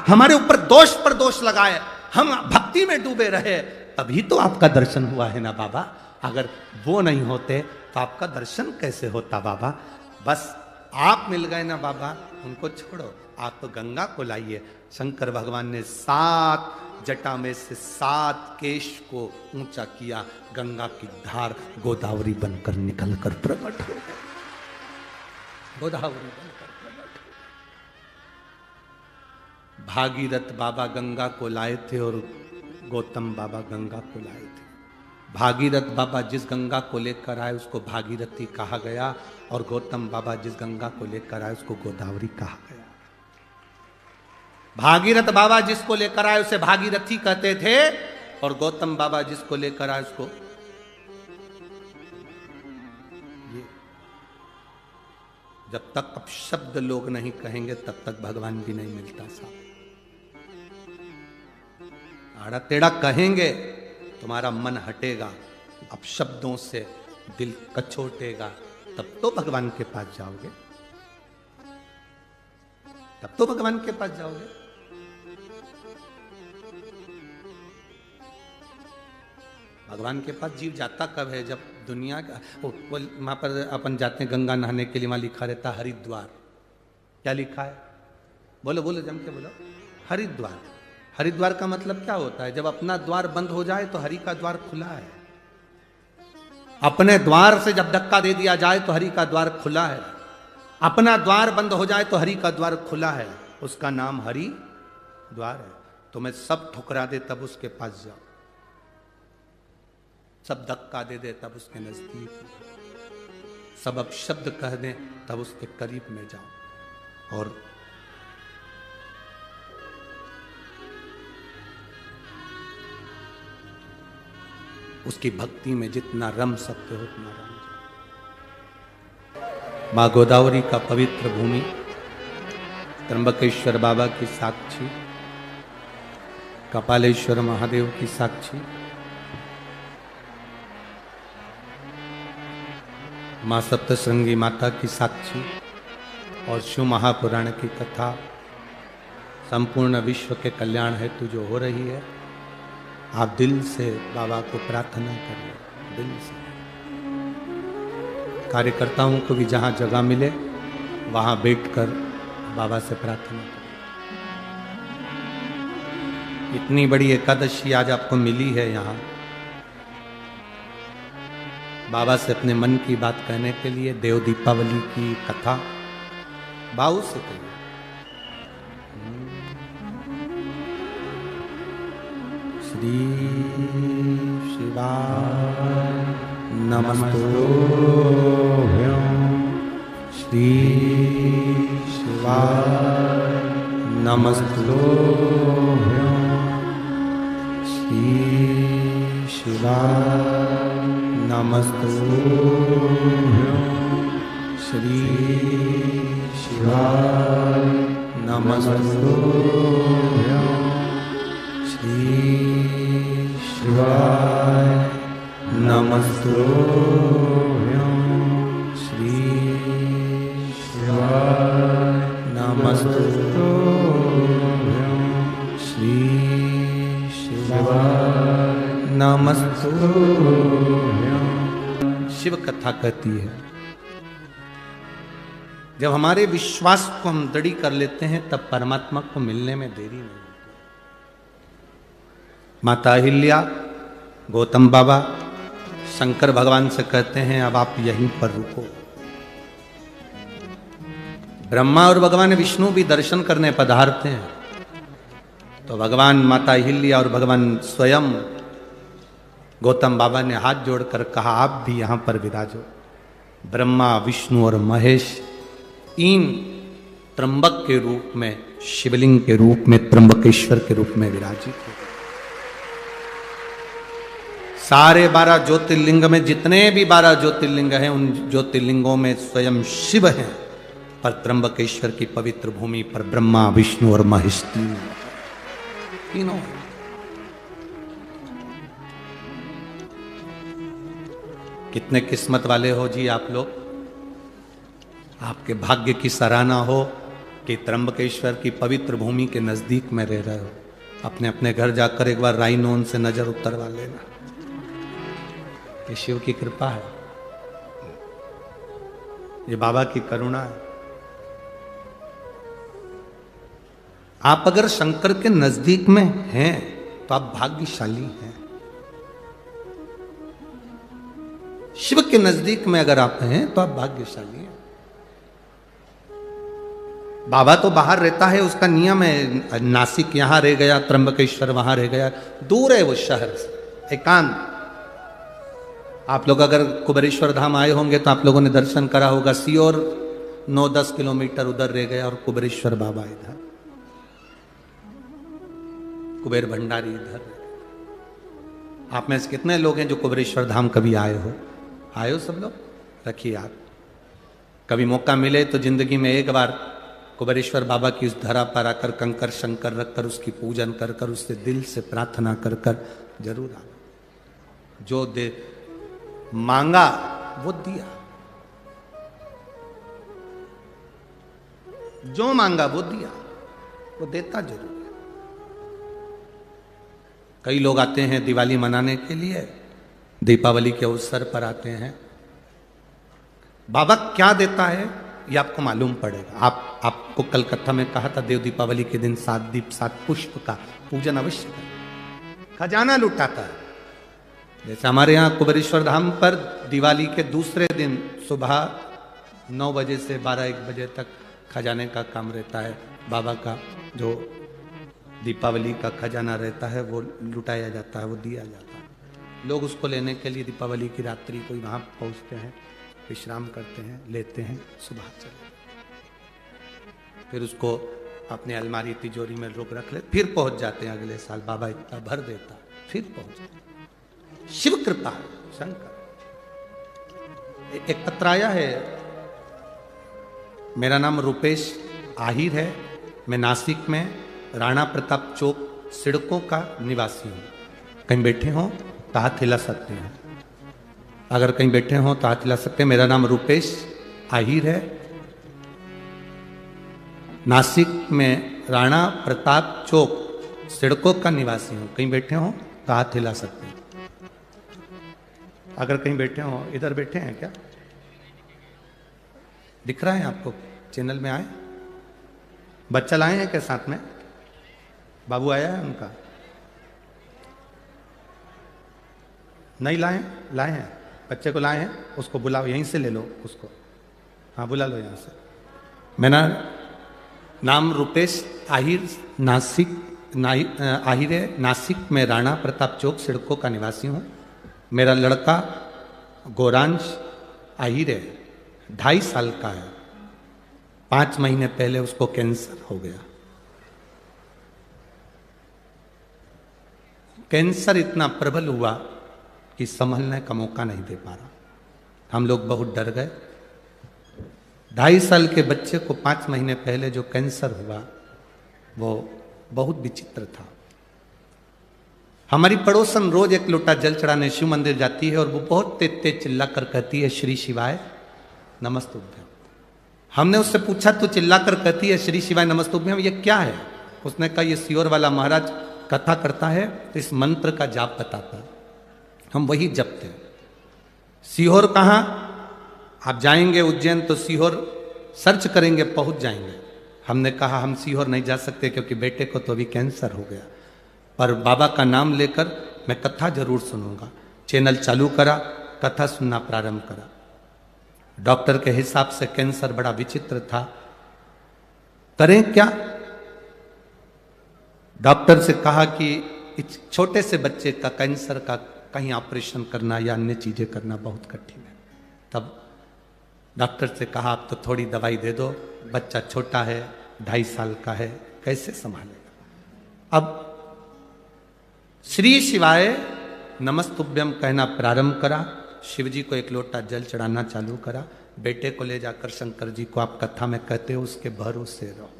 हमारे ऊपर दोष पर दोष लगाए, हम भक्ति में डूबे रहे, तभी तो आपका दर्शन हुआ है ना बाबा। अगर वो नहीं होते तो आपका दर्शन कैसे होता बाबा? बस आप मिल गए ना बाबा, उनको छोड़ो, आप तो गंगा को लाइए। शंकर भगवान ने 7 जटा में से 7 केश को ऊंचा किया, गंगा की धार गोदावरी बनकर निकलकर प्रकट हो गई। गोदावरी बनकर प्रकट। भागीरथ बाबा गंगा को लाए थे और गौतम बाबा गंगा को लाए थे। भागीरथ बाबा जिस गंगा को लेकर आए उसको भागीरथी कहा गया, और गौतम बाबा जिस गंगा को लेकर आए उसको गोदावरी कहा गया। भागीरथ बाबा जिसको लेकर आए उसे भागीरथी कहते थे, और गौतम बाबा जिसको लेकर आए उसको ये। जब तक अपशब्द लोग नहीं कहेंगे तब तक भगवान भी नहीं मिलता साहब। आड़ा टेढ़ा कहेंगे तुम्हारा मन हटेगा, अपशब्दों से दिल कचोटेगा, तब तो भगवान के पास जाओगे, तब तो भगवान के पास जाओगे। भगवान के पास जीव जाता कब है? जब दुनिया का वहां पर अपन जाते हैं गंगा नहाने के लिए, वहां लिखा रहता हरिद्वार। क्या लिखा है? बोलो बोलो, जम के बोलो। हरिद्वार। हरिद्वार का मतलब क्या होता है? जब अपना द्वार बंद हो जाए तो हरि का द्वार खुला है। अपने द्वार से जब धक्का दे दिया जाए तो हरि का द्वार खुला है। अपना द्वार बंद हो जाए तो हरि का द्वार खुला है। उसका नाम हरि द्वार है। तुम्हें सब ठुकरा दे तब उसके पास जाओ, सब धक्का दे दे तब उसके नजदीक, सब अपशब्द कह दे तब उसके करीब में जाओ। और उसकी भक्ति में जितना रम सकते हो उतना रम जाओ। मां गोदावरी का पवित्र भूमि, त्र्यंबकेश्वर बाबा की साक्षी, कपालेश्वर महादेव की साक्षी, माँ सप्तश्रृंगी माता की साक्षी और शिव महापुराण की कथा संपूर्ण विश्व के कल्याण हेतु जो हो रही है, आप दिल से बाबा को प्रार्थना करिए। दिल से कार्यकर्ताओं को भी जहाँ जगह मिले वहाँ बैठकर बाबा से प्रार्थना करिए। इतनी बड़ी एकादशी आज आपको मिली है यहाँ, बाबा से अपने मन की बात कहने के लिए। देव दीपावली की कथा भाव से कहिए। श्री शिवाय नमस्तुभ्यं, श्री शिवाय नमस्तुभ्यं, श्री शिवाय नमस्तुभ्यं, श्री शिवाय नमस्तुभ्यं, श्री शिवाय नमस्तुभ्यं, श्री शिवाय नमस्तुभ्यं, श्री शिवाय नमस्तुभ्यं। शिव कथा कहती है, जब हमारे विश्वास को हम दृढ़ कर लेते हैं तब परमात्मा को मिलने में देरी नहीं होती। माता अहिल्या, गौतम बाबा शंकर भगवान से कहते हैं अब आप यहीं पर रुको। ब्रह्मा और भगवान विष्णु भी दर्शन करने पधारते हैं, तो भगवान माता अहिल्या और भगवान स्वयं गौतम बाबा ने हाथ जोड़कर कहा आप भी यहां पर विराजो। ब्रह्मा विष्णु और महेश इन त्र्यंबक के रूप में, शिवलिंग के रूप में, त्र्यंबकेश्वर के रूप में विराजित हो। सारे 12 ज्योतिर्लिंग में जितने भी 12 ज्योतिर्लिंग हैं, उन ज्योतिर्लिंगों में स्वयं शिव हैं, पर त्र्यंबकेश्वर की पवित्र भूमि पर ब्रह्मा विष्णु और महेश तीनों। कितने किस्मत वाले हो जी आप लोग। आपके भाग्य की सराहना हो कि त्र्यंबकेश्वर की पवित्र भूमि के नजदीक में रह रहे हो। अपने अपने घर जाकर एक बार राइनोन से नजर उतरवा लेना। ये शिव की कृपा है, ये बाबा की करुणा है। आप अगर शंकर के नजदीक में हैं तो आप भाग्यशाली हैं। शिव के नजदीक में अगर आप हैं तो आप भाग्यशाली हैं। बाबा तो बाहर रहता है, उसका नियम है। नासिक यहां रह गया, त्र्यंबकेश्वर वहां रह गया, दूर है वो शहर से, एकांत। आप लोग अगर कुबेरेश्वर धाम आए होंगे तो आप लोगों ने दर्शन करा होगा। सीओर 9-10 किलोमीटर उधर रह गया और कुबेरेश्वर बाबा इधर, कुबेर भंडारी इधर। आप में से कितने लोग हैं जो कुबेरेश्वर धाम कभी आए हो? आए हो सब लोग? रखिए आप, कभी मौका मिले तो जिंदगी में एक बार कुबेरेश्वर बाबा की उस धरा पर आकर कंकर शंकर रखकर उसकी पूजन कर कर, उससे दिल से प्रार्थना कर कर जरूर आना। जो दे मांगा वो दिया, जो मांगा वो दिया, वो देता जरूर है। कई लोग आते हैं दिवाली मनाने के लिए, दीपावली के अवसर पर आते हैं। बाबा क्या देता है ये आपको मालूम पड़ेगा। आपको कल कथा में कहा था, देव दीपावली के दिन 7 दीप 7 पुष्प का पूजन अवश्य करें, खजाना लुटाता है। जैसे हमारे यहाँ कुबेरेश्वर धाम पर दिवाली के दूसरे दिन सुबह 9 बजे से 12-1 बजे तक खजाने का काम रहता है। बाबा का जो दीपावली का खजाना रहता है वो लुटाया जाता है, वो दिया जाता है। लोग उसको लेने के लिए दीपावली की रात्रि को वहाँ पहुँचते हैं, विश्राम करते हैं, लेते हैं, सुबह चले, फिर उसको अपने अलमारी तिजोरी में रोक रख ले, फिर पहुँच जाते हैं अगले साल। बाबा इतना भर देता, फिर पहुँच जाते। शिव कृपा है, शंकर। एक पत्र आया है, मेरा नाम रुपेश आहिर है, मैं नासिक में राणा प्रताप चौक सिड़कों का निवासी हूँ। कहीं बैठे हों तो हाथ हिला सकते हैं। अगर कहीं बैठे हो तो हाथ हिला सकते हैं। मेरा नाम रूपेश आहिर है, नासिक में राणा प्रताप चौक सिडको का निवासी हूं। कहीं बैठे हो तो हाथ हिला सकते हैं। अगर कहीं बैठे हो, इधर बैठे हैं क्या? दिख रहा है आपको? चैनल में आए? बच्चा लाए हैं क्या साथ में? बाबू आया है उनका? नहीं लाए? लाए हैं, बच्चे को लाए हैं। उसको बुलाओ, यहीं से ले लो उसको। हाँ बुला लो यहाँ से। मेरा नाम रूपेश आहिर आहिर है, नासिक में राणा प्रताप चौक सिडको का निवासी हूँ। मेरा लड़का गौरांश आहिर है, 2.5 साल का है। 5 महीने पहले उसको कैंसर हो गया। कैंसर इतना प्रबल हुआ कि संभलने का मौका नहीं दे पा रहा। हम लोग बहुत डर गए। 2.5 साल के बच्चे को 5 महीने पहले जो कैंसर हुआ वो बहुत विचित्र था। हमारी पड़ोसन रोज एक लोटा जल चढ़ाने शिव मंदिर जाती है और वो बहुत तेज तेज चिल्ला कर कहती है श्री शिवाय नमस्तुभ्यम। हमने उससे पूछा तो चिल्ला कर कहती है श्री शिवाय नमस्तुभ्यम, ये क्या है? उसने कहा ये सियोर वाला महाराज कथा करता है तो इस मंत्र का जाप बताता है, हम वही जपते हैं। सीहोर कहाँ? आप जाएंगे उज्जैन तो सीहोर सर्च करेंगे, पहुंच जाएंगे। हमने कहा हम सीहोर नहीं जा सकते क्योंकि बेटे को तो अभी कैंसर हो गया, पर बाबा का नाम लेकर मैं कथा जरूर सुनूंगा। चैनल चालू करा, कथा सुनना प्रारंभ करा। डॉक्टर के हिसाब से कैंसर बड़ा विचित्र था, करें क्या? डॉक्टर से कहा कि इस छोटे से बच्चे का कैंसर का कहीं ऑपरेशन करना या अन्य चीजें करना बहुत कठिन है। तब डॉक्टर से कहा आप तो थोड़ी दवाई दे दो, बच्चा छोटा है, 2.5 साल का है, कैसे संभालेगा। अब श्री शिवाय नमस्तुभ्यम कहना प्रारंभ करा, शिव जी को एक लोटा जल चढ़ाना चालू करा। बेटे को ले जाकर शंकर जी को आप कथा में कहते हो उसके भरोसे रहो।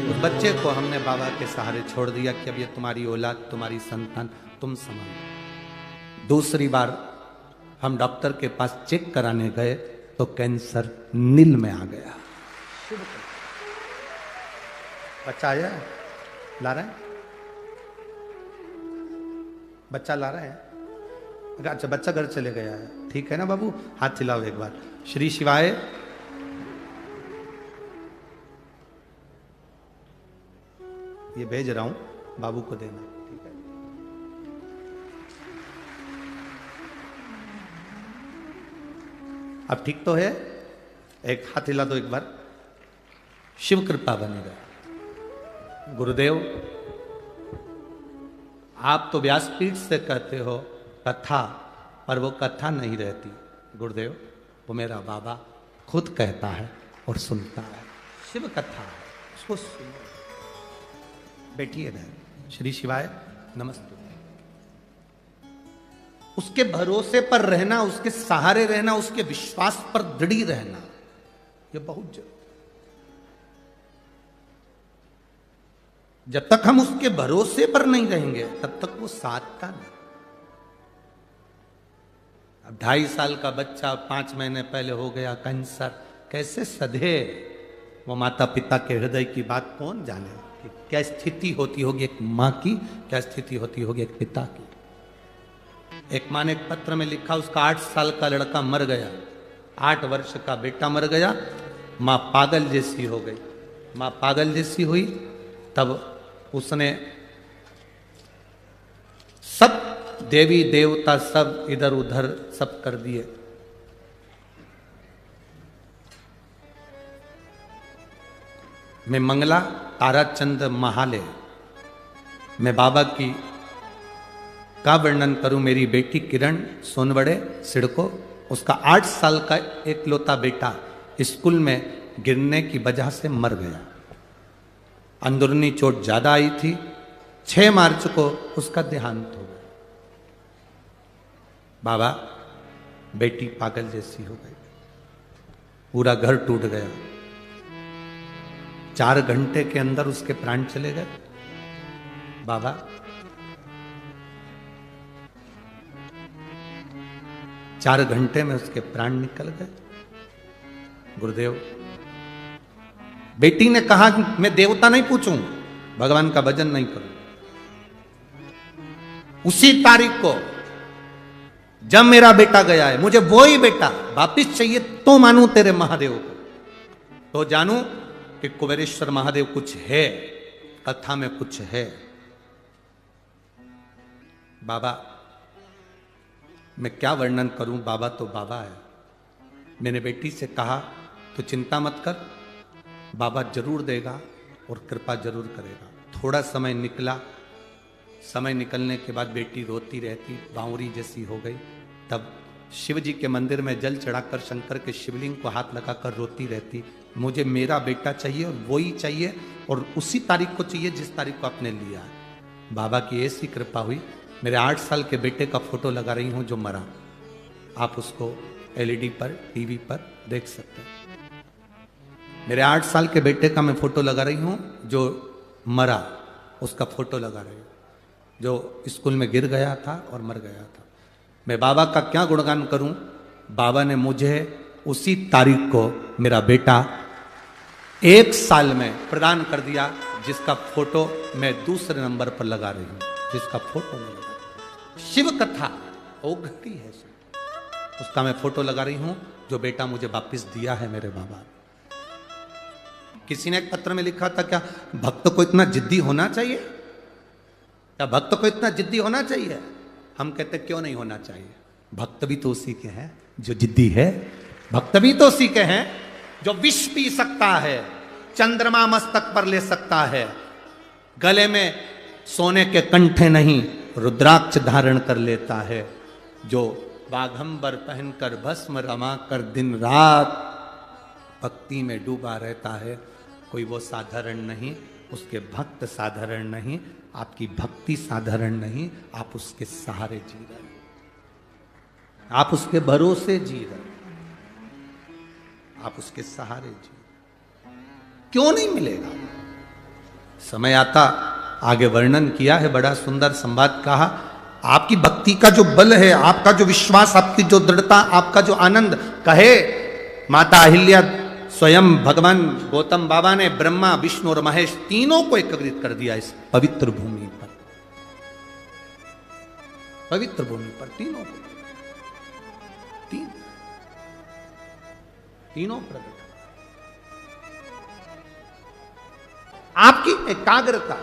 उस बच्चे को हमने बाबा के सहारे छोड़ दिया कि अब ये तुम्हारी औलाद, तुम्हारी संतान, तुम संभालो। दूसरी बार हम डॉक्टर के पास चेक कराने गए तो कैंसर नील में आ गया। बच्चा आया है? ला रहे हैं? बच्चा ला रहे हैं? अच्छा बच्चा घर चले गया है, ठीक है ना बाबू? हाथ हिलाओ एक बार। श्री शिवाय। ये भेज रहा हूं, बाबू को देना, ठीक है? अब ठीक तो है? एक हाथ हिला दो एक बार। शिव कृपा बनी रहे। गुरुदेव आप तो व्यासपीठ से कहते हो कथा, पर वो कथा नहीं रहती। गुरुदेव वो मेरा बाबा खुद कहता है और सुनता है। शिव कथा है, उसको सुनो। बैठिए ना। श्री शिवाय नमस्ते। उसके भरोसे पर रहना, उसके सहारे रहना, उसके विश्वास पर दृढ़ रहना, यह बहुत जरूरी। जब तक हम उसके भरोसे पर नहीं रहेंगे तब तक वो साथ का नहीं। अब 2.5 साल का बच्चा 5 महीने पहले हो गया कैंसर, कैसे सधे वो माता पिता के हृदय की बात कौन जाने कि क्या स्थिति होती होगी एक मां की, क्या स्थिति होती होगी एक पिता की। एक मां ने एक पत्र में लिखा उसका 8 साल का लड़का मर गया, 8 वर्ष का बेटा मर गया, मां पागल जैसी हो गई। मां पागल जैसी हुई तब उसने सब देवी देवता सब इधर उधर सब कर दिए। मैं मंगला ताराचंद महाले, मैं बाबा की का वर्णन करूं। मेरी बेटी किरण सोनवड़े सिडको, उसका 8 साल का एकलौता बेटा स्कूल में गिरने की वजह से मर गया। अंदरूनी चोट ज्यादा आई थी। 6 मार्च को उसका देहांत हो गया। बाबा बेटी पागल जैसी हो गई, पूरा घर टूट गया। 4 घंटे के अंदर उसके प्राण चले गए। बाबा 4 घंटे में उसके प्राण निकल गए। गुरुदेव, बेटी ने कहा कि मैं देवता नहीं पूछूं, भगवान का भजन नहीं करूं। उसी तारीख को जब मेरा बेटा गया है, मुझे वो ही बेटा वापिस चाहिए तो मानूं तेरे महादेव को, तो जानूं कि कुबेरेश्वर महादेव कुछ है, कथा में कुछ है। बाबा, मैं क्या वर्णन करूं, बाबा तो बाबा है। मैंने बेटी से कहा तो चिंता मत कर, बाबा जरूर देगा और कृपा जरूर करेगा। थोड़ा समय निकला, समय निकलने के बाद बेटी रोती रहती, बावरी जैसी हो गई। तब शिव जी के मंदिर में जल चढ़ाकर शंकर के शिवलिंग को हाथ लगाकर रोती रहती, मुझे मेरा बेटा चाहिए और वो ही चाहिए और उसी तारीख को चाहिए जिस तारीख को आपने लिया है। बाबा की ऐसी कृपा हुई, मेरे 8 साल के बेटे का फोटो लगा रही हूं जो मरा। आप उसको एलईडी पर, टीवी पर देख सकते हैं। मेरे 8 साल के बेटे का मैं फोटो लगा रही हूं जो मरा, उसका फोटो लगा रही हूं, जो स्कूल में गिर गया था और मर गया था। मैं बाबा का क्या गुणगान करूं। बाबा ने मुझे उसी तारीख को मेरा बेटा 1 साल में प्रदान कर दिया, जिसका फोटो मैं दूसरे नंबर पर लगा रही हूं, जिसका फोटो मैं लगा रही हूं। शिव कथा वो घटी है, उसका मैं फोटो लगा रही हूं जो बेटा मुझे वापिस दिया है मेरे बाबा। किसी ने एक पत्र में लिखा था, क्या भक्त को इतना जिद्दी होना चाहिए? क्या भक्त को इतना जिद्दी होना चाहिए? हम कहते क्यों नहीं होना चाहिए। भक्त भी तो उसी के हैं जो जिद्दी है, भक्त भी तो उसी के हैं जो विष पी सकता है, चंद्रमा मस्तक पर ले सकता है, गले में सोने के कंठे नहीं रुद्राक्ष धारण कर लेता है, जो बाघंबर पहनकर भस्म रमा कर दिन रात भक्ति में डूबा रहता है। कोई वो साधारण नहीं, उसके भक्त साधारण नहीं, आपकी भक्ति साधारण नहीं, आप उसके सहारे जी रहे, आप उसके भरोसे जी रहे, आप उसके सहारे जी। क्यों नहीं मिलेगा? समय आता, आगे वर्णन किया है, बड़ा सुंदर संवाद कहा। आपकी भक्ति का जो बल है, आपका जो विश्वास, आपकी जो दृढ़ता, आपका जो आनंद, कहे माता अहिल्या स्वयं भगवान गौतम बाबा ने ब्रह्मा, विष्णु और महेश तीनों को एकत्रित कर दिया इस पवित्र भूमि पर, पवित्र भूमि पर तीनों को, तीनों प्रकट। आपकी एकाग्रता,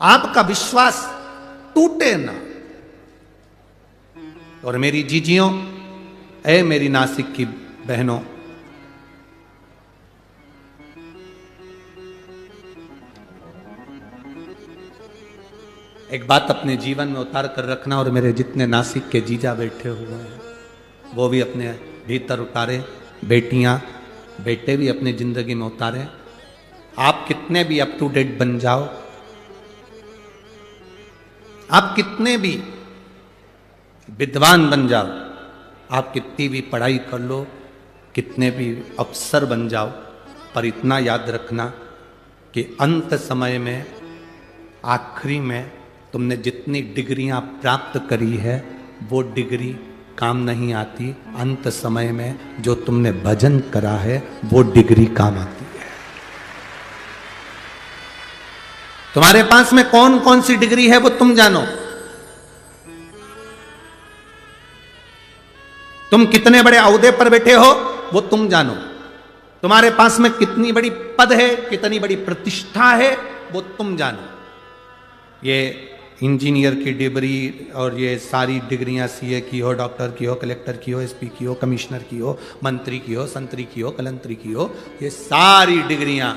आपका विश्वास टूटे ना। और मेरी जीजियों, ऐ मेरी नासिक की बहनों, एक बात अपने जीवन में उतार कर रखना, और मेरे जितने नासिक के जीजा बैठे हुए हैं वो भी अपने भीतर उतारे, बेटियां बेटे भी अपनी जिंदगी में उतारे। आप कितने भी अप टू डेट बन जाओ, आप कितने भी विद्वान बन जाओ, आप कितनी भी पढ़ाई कर लो, कितने भी अफसर बन जाओ, पर इतना याद रखना कि अंत समय में, आखिरी में तुमने जितनी डिग्रियां प्राप्त करी है वो डिग्री काम नहीं आती। अंत समय में जो तुमने भजन करा है वो डिग्री काम आती है। तुम्हारे पास में कौन कौन सी डिग्री है वो तुम जानो। तुम कितने बड़े ओहदे पर बैठे हो वो तुम जानो। तुम्हारे पास में कितनी बड़ी पद है, कितनी बड़ी प्रतिष्ठा है वो तुम जानो। ये इंजीनियर की डिग्री और ये सारी डिग्रियां सीए की हो, डॉक्टर की हो, कलेक्टर की हो, एसपी की हो, कमिश्नर की हो, मंत्री की हो, संतरी की हो, कलंतरी की हो, ये सारी डिग्रियां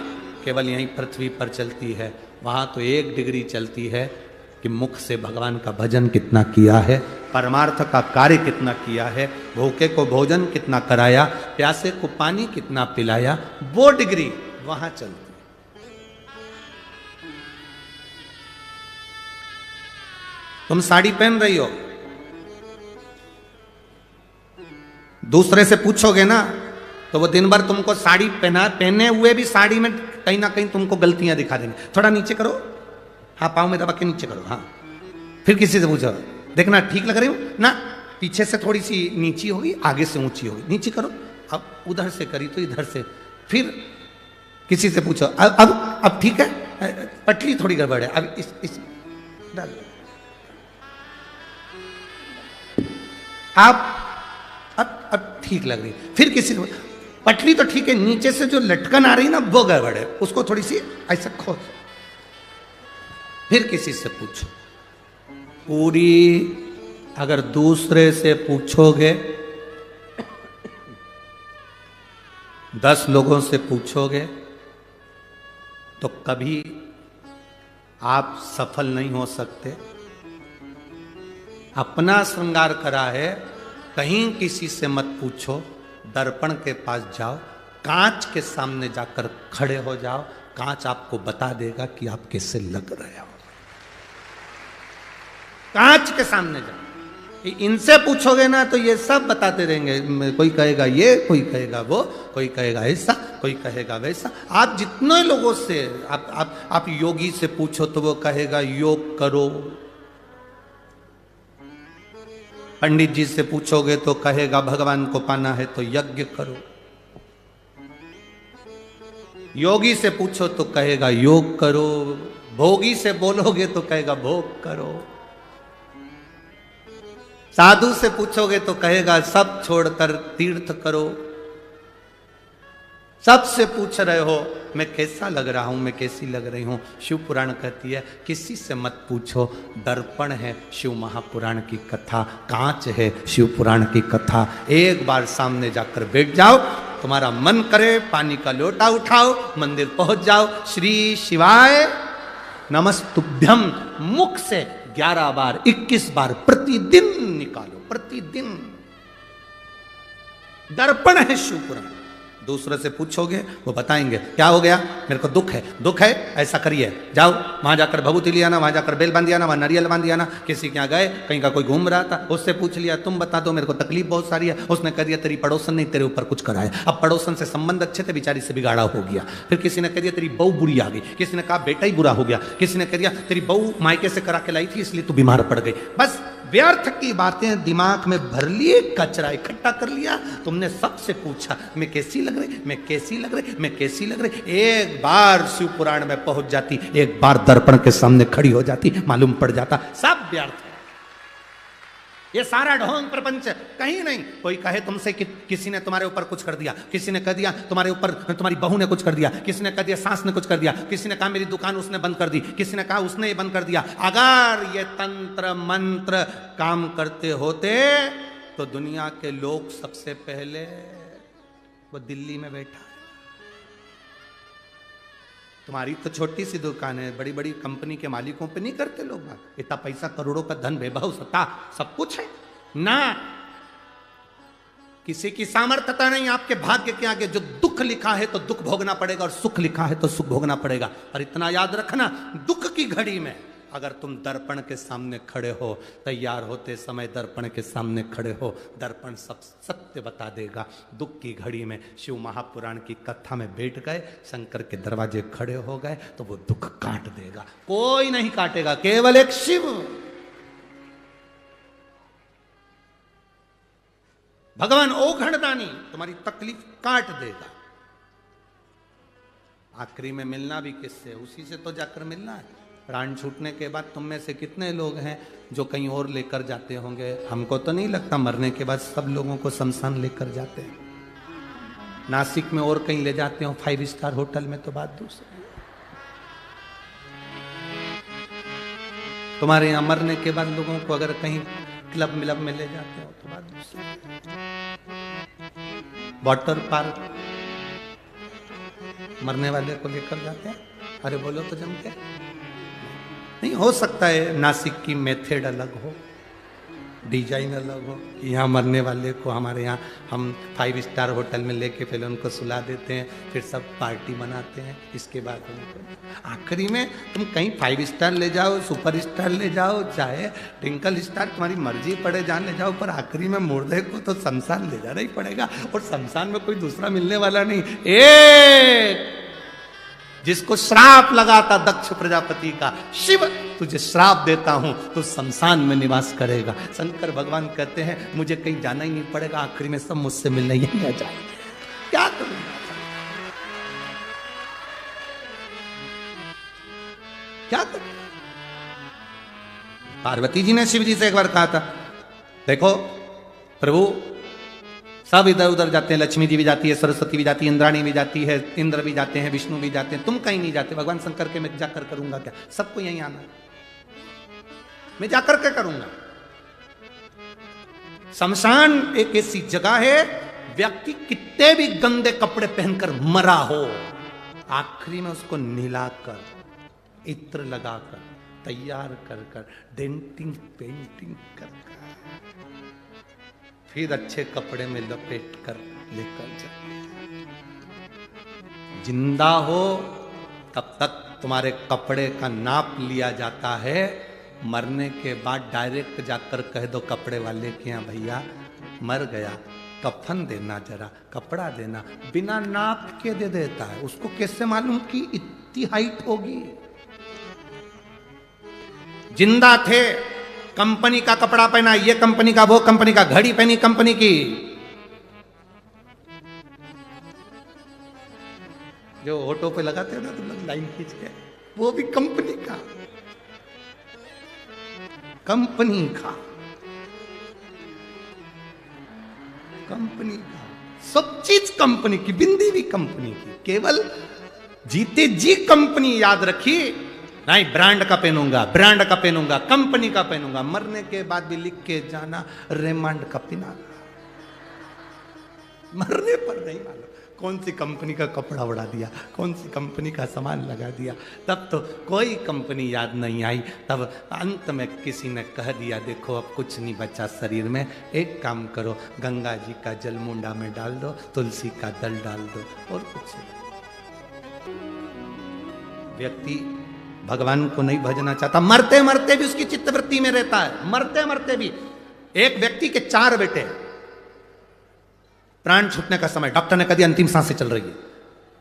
केवल यहीं पृथ्वी पर चलती है। वहां तो एक डिग्री चलती है कि मुख से भगवान का भजन कितना किया है, परमार्थ का कार्य कितना किया है, भूखे को भोजन कितना कराया, प्यासे को पानी कितना पिलाया, वो डिग्री वहां चलती। तुम साड़ी पहन रही हो, दूसरे से पूछोगे ना तो वो दिन भर तुमको साड़ी पहने हुए भी साड़ी में कहीं ना कहीं तुमको गलतियां दिखा देंगे। थोड़ा नीचे करो, हाँ पाँव में दबा के नीचे करो, हाँ। फिर किसी से पूछो, देखना ठीक लग रही हूं ना, पीछे से थोड़ी सी नीची होगी, आगे से ऊंची होगी, नीची करो। अब उधर से करी तो इधर से, फिर किसी से पूछो अब ठीक है, पटली थोड़ी गड़बड़ है, अब इस डाल। आप अब ठीक लग रही, फिर किसी से पटली तो ठीक है, नीचे से जो लटकन आ रही ना वो गड़बड़ है, उसको थोड़ी सी ऐसा खोल। फिर किसी से पूछो। पूरी अगर दूसरे से पूछोगे, 10 लोगों से पूछोगे तो कभी आप सफल नहीं हो सकते। अपना श्रृंगार करा है, कहीं किसी से मत पूछो, दर्पण के पास जाओ, कांच के सामने जाकर खड़े हो जाओ, कांच आपको बता देगा कि आप कैसे लग रहे हो। कांच के सामने जाओ, इनसे पूछोगे ना तो ये सब बताते रहेंगे, कोई कहेगा ये, कोई कहेगा वो, कोई कहेगा ऐसा, कोई कहेगा वैसा। आप जितने लोगों से आप योगी से पूछो तो वो कहेगा योग करो, पंडित जी से पूछोगे तो कहेगा भगवान को पाना है तो यज्ञ करो, योगी से पूछो तो कहेगा योग करो, भोगी से बोलोगे तो कहेगा भोग करो, साधु से पूछोगे तो कहेगा सब छोड़कर तीर्थ करो। सबसे पूछ रहे हो मैं कैसा लग रहा हूं, मैं कैसी लग रही हूं। शिव पुराण कहती है किसी से मत पूछो, दर्पण है शिव महापुराण की कथा, कांच है शिव पुराण की कथा। एक बार सामने जाकर बैठ जाओ, तुम्हारा मन करे पानी का लोटा उठाओ, मंदिर पहुंच जाओ, श्री शिवाय नमस्तुभ्यम मुख से 11 बार 21 बार प्रतिदिन निकालो, प्रतिदिन। दर्पण है शिव पुराण। दूसरे से पूछोगे वो बताएंगे क्या हो गया, मेरे को दुख है, दुख है ऐसा करिए, जाओ वहां जाकर भभूति लिया ना, वहां जाकर बेल बांध दिया ना, वहां नारियल बांध दिया ना। किसी के यहाँ गए, कहीं का कोई घूम रहा था, उससे पूछ लिया तुम बता दो मेरे को तकलीफ बहुत सारी है, उसने कह दिया तेरी पड़ोसन ने तेरे ऊपर कुछ कराया। अब पड़ोसन से संबंध अच्छे थे, बेचारी से बिगाड़ा हो गया। फिर किसी ने कह दिया तेरी बहू बुरी आ गई, किसी ने कहा बेटा ही बुरा हो गया, किसी ने कह दिया तेरी बहू मायके से करा के लाई थी इसलिए तू बीमार पड़ गई। बस व्यर्थ की बातें दिमाग में भर लिए, कचरा इकट्ठा कर लिया। तुमने सबसे पूछा मैं कैसी लग रही, मैं कैसी लग रही, मैं कैसी लग रही। एक बार शिव पुराण में पहुंच जाती, एक बार दर्पण के सामने खड़ी हो जाती, मालूम पड़ जाता सब व्यर्थ है। ये सारा ढोंग प्रपंच कहीं नहीं। कोई कहे तुमसे कि किसी ने तुम्हारे ऊपर कुछ कर दिया, किसी ने कह दिया तुम्हारे ऊपर तुम्हारी बहू ने कुछ कर दिया, किसी ने कह दिया सास ने कुछ कर दिया, किसी ने कहा मेरी दुकान उसने बंद कर दी, किसी ने कहा उसने ये बंद कर दिया। अगर ये तंत्र मंत्र काम करते होते तो दुनिया के लोग सबसे पहले वो दिल्ली में बैठा है। तुम्हारी तो छोटी सी दुकान है, बड़ी बड़ी कंपनी के मालिकों पे नहीं करते लोग बात। इतना पैसा, करोड़ों का धन, वैभव, सत्ता सब कुछ है ना। किसी की सामर्थ्यता नहीं आपके भाग्य के आगे। जो दुख लिखा है तो दुख भोगना पड़ेगा, और सुख लिखा है तो सुख भोगना पड़ेगा। और इतना याद रखना, दुख की घड़ी में अगर तुम दर्पण के सामने खड़े हो, तैयार होते समय दर्पण के सामने खड़े हो, दर्पण सब सत्य बता देगा। दुख की घड़ी में शिव महापुराण की कथा में बैठ गए, शंकर के दरवाजे खड़े हो गए तो वो दुख काट देगा। कोई नहीं काटेगा, केवल एक शिव। भगवान ओघड़दानी तुम्हारी तकलीफ काट देगा। आखिरी में मिलना भी किससे, उसी से तो जाकर मिलना है। प्राण छूटने के बाद तुम में से कितने लोग हैं जो कहीं और लेकर जाते होंगे? हमको तो नहीं लगता मरने के बाद सब लोगों को शमशान लेकर जाते हैं। नासिक में और कहीं ले जाते हो 5 स्टार होटल में तो बात दूसरी। तुम्हारे यहां मरने के बाद लोगों को अगर कहीं क्लब मिलब में ले जाते हो तो बात दूसरी। वाटर पार्क मरने वाले को लेकर जाते हैं, अरे बोलो तो जम के नहीं। हो सकता है नासिक की मेथड अलग हो, डिजाइन अलग हो। यहाँ मरने वाले को हमारे यहाँ हम 5 स्टार होटल में लेके पहले उनको सुला देते हैं, फिर सब पार्टी मनाते हैं, इसके बाद उनको आखिरी में तुम कहीं 5 स्टार ले जाओ, सुपर स्टार ले जाओ, चाहे ट्विंकल स्टार, तुम्हारी मर्जी पड़े जहाँ ले जाओ, पर आखिरी में मुर्दे को तो शमशान ले जाना ही पड़ेगा। और शमशान में कोई दूसरा मिलने वाला नहीं। एक जिसको श्राप लगा था दक्ष प्रजापति का, शिव तुझे श्राप देता हूं, तू शमशान में निवास करेगा। शंकर भगवान कहते हैं मुझे कहीं जाना ही नहीं पड़ेगा, आखिरी में सब मुझसे मिलने ही आ जाए, क्या करूंगा? क्या करूं? पार्वती जी ने शिव जी से एक बार कहा था, देखो प्रभु सब इधर उधर जाते हैं, लक्ष्मी जी भी जाती है, सरस्वती भी जाती है, इंद्राणी भी जाती है, इंद्र भी जाते हैं, विष्णु भी जाते हैं, तुम कहीं नहीं जाते। भगवान शंकर के मैं जाकर करूंगा क्या? सबको यहीं आना है, मैं जाकर क्या करूंगा? शमशान एक ऐसी जगह है, व्यक्ति कितने भी गंदे कपड़े पहनकर मरा हो, आखिरी में उसको नहलाकर, इत्र लगाकर, तैयार कर कर, डेंटिंग पेंटिंग कर फिर अच्छे कपड़े में लपेट कर लेकर जाए। जिंदा हो तब तक तुम्हारे कपड़े का नाप लिया जाता है, मरने के बाद डायरेक्ट जाकर कह दो कपड़े वाले के यहाँ, भैया मर गया, कफन देना, जरा कपड़ा देना, बिना नाप के दे देता है। उसको कैसे मालूम कि इतनी हाइट होगी? जिंदा थे, कंपनी का कपड़ा पहना, ये कंपनी का, वो कंपनी का, घड़ी पहनी कंपनी की, जो ऑटो पे लगाते हो ना तुम लोग लाइन खींच के, वो भी कंपनी का, कंपनी का, कंपनी का, सब चीज कंपनी की, बिंदी भी कंपनी की। केवल जीते जी कंपनी याद रखी, नहीं ब्रांड का पहनूंगा, ब्रांड का पहनूंगा, कंपनी का पहनूंगा, मरने के बाद भी लिख के जाना रेमंड का पिना। मरने पर नहीं मालूम कौन सी कंपनी का कपड़ा उड़ा दिया, कौन सी कंपनी का सामान लगा दिया, तब तो कोई कंपनी याद नहीं आई। तब अंत में किसी ने कह दिया, देखो अब कुछ नहीं बचा शरीर में, एक काम करो, गंगा जी का जल मुंडा में डाल दो, तुलसी का दल डाल दो, और कुछ नहीं। व्यक्ति भगवान को नहीं भजना चाहता, मरते मरते भी उसकी चित्तवृत्ति में रहता है, मरते मरते भी। एक व्यक्ति के 4 बेटे, प्राण छूटने का समय, डॉक्टर ने कह दिया अंतिम सांसें चल रही है,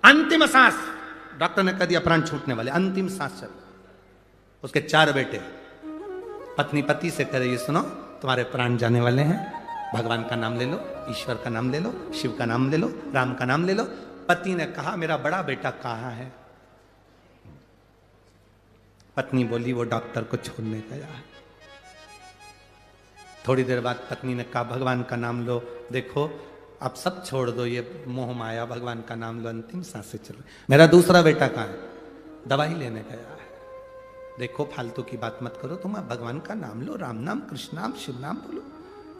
अंतिम सांस, डॉक्टर ने कह दिया प्राण छूटने वाले, अंतिम सांस चल। उसके 4 बेटे, पत्नी पति से कह रही है, सुनो तुम्हारे प्राण जाने वाले हैं, भगवान का नाम ले लो, ईश्वर का नाम ले लो, शिव का नाम ले लो, राम का नाम ले लो। पति ने कहा मेरा बड़ा बेटा कहाँ है? पत्नी बोली वो डॉक्टर को छोड़ने गया है। थोड़ी देर बाद पत्नी ने कहा भगवान का नाम लो, देखो अब सब छोड़ दो ये मोह माया, भगवान का नाम लो, अंतिम सांसें चल रही। मेरा दूसरा बेटा कहाँ है? दवाई लेने गया है। देखो फालतू की बात मत करो, तुम भगवान का नाम लो, राम नाम, कृष्ण नाम, शिव नाम बोलो।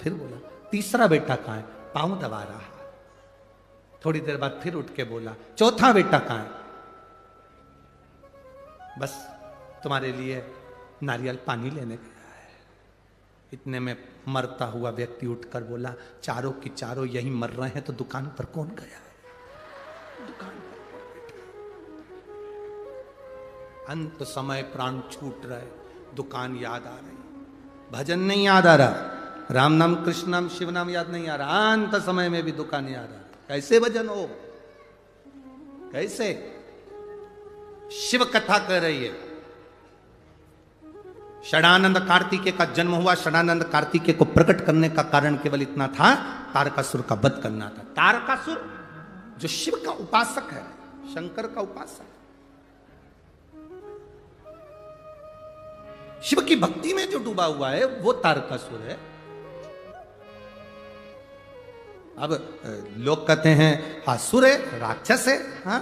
फिर बोला तीसरा बेटा कहाँ है? पाँव दबा रहा है। थोड़ी देर बाद फिर उठ के बोला चौथा बेटा कहाँ है? बस तुम्हारे लिए नारियल पानी लेने गया है। इतने में मरता हुआ व्यक्ति उठकर बोला चारों की चारों यही मर रहे हैं तो दुकान पर कौन गया है? दुकान पर कौन बैठा? अंत समय प्राण छूट रहे, दुकान याद आ रही, भजन नहीं याद आ रहा, राम नाम, कृष्ण नाम, शिव नाम याद नहीं आ रहा, अंत समय में भी दुकान याद आ रहा। कैसे भजन हो? कैसे? शिव कथा कह रही है, षडानंद कार्तिकेय का जन्म हुआ। षडानंद कार्तिकेय को प्रकट करने का कारण केवल इतना था, तारकासुर का वध करना था। तारकासुर जो शिव का उपासक है, शंकर का उपासक, शिव की भक्ति में जो डूबा हुआ है वो तारकासुर है। अब लोग कहते हैं असुर है, राक्षस है। हाँ,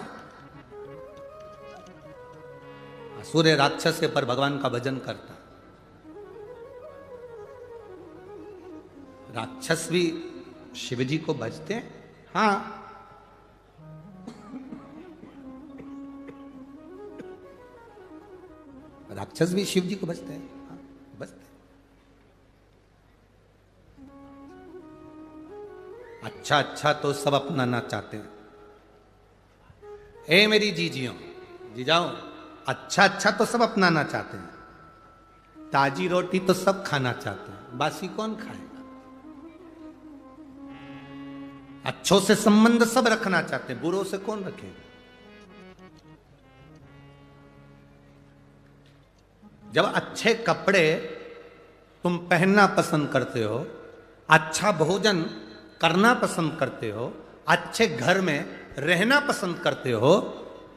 असुर है, राक्षस है, पर भगवान का भजन करता। राक्षस भी शिव जी को भजते हैं। हाँ, राक्षस भी शिव जी को भजते हैं। हाँ, भजते हैं। अच्छा अच्छा तो सब अपनाना चाहते हैं। ए मेरी जीजियों, जीजाओ, अच्छा अच्छा तो सब अपनाना चाहते हैं, ताजी रोटी तो सब खाना चाहते हैं, बासी कौन खाएगा? अच्छों से संबंध सब रखना चाहते हैं, बुरों से कौन रखेगा? जब अच्छे कपड़े तुम पहनना पसंद करते हो, अच्छा भोजन करना पसंद करते हो, अच्छे घर में रहना पसंद करते हो,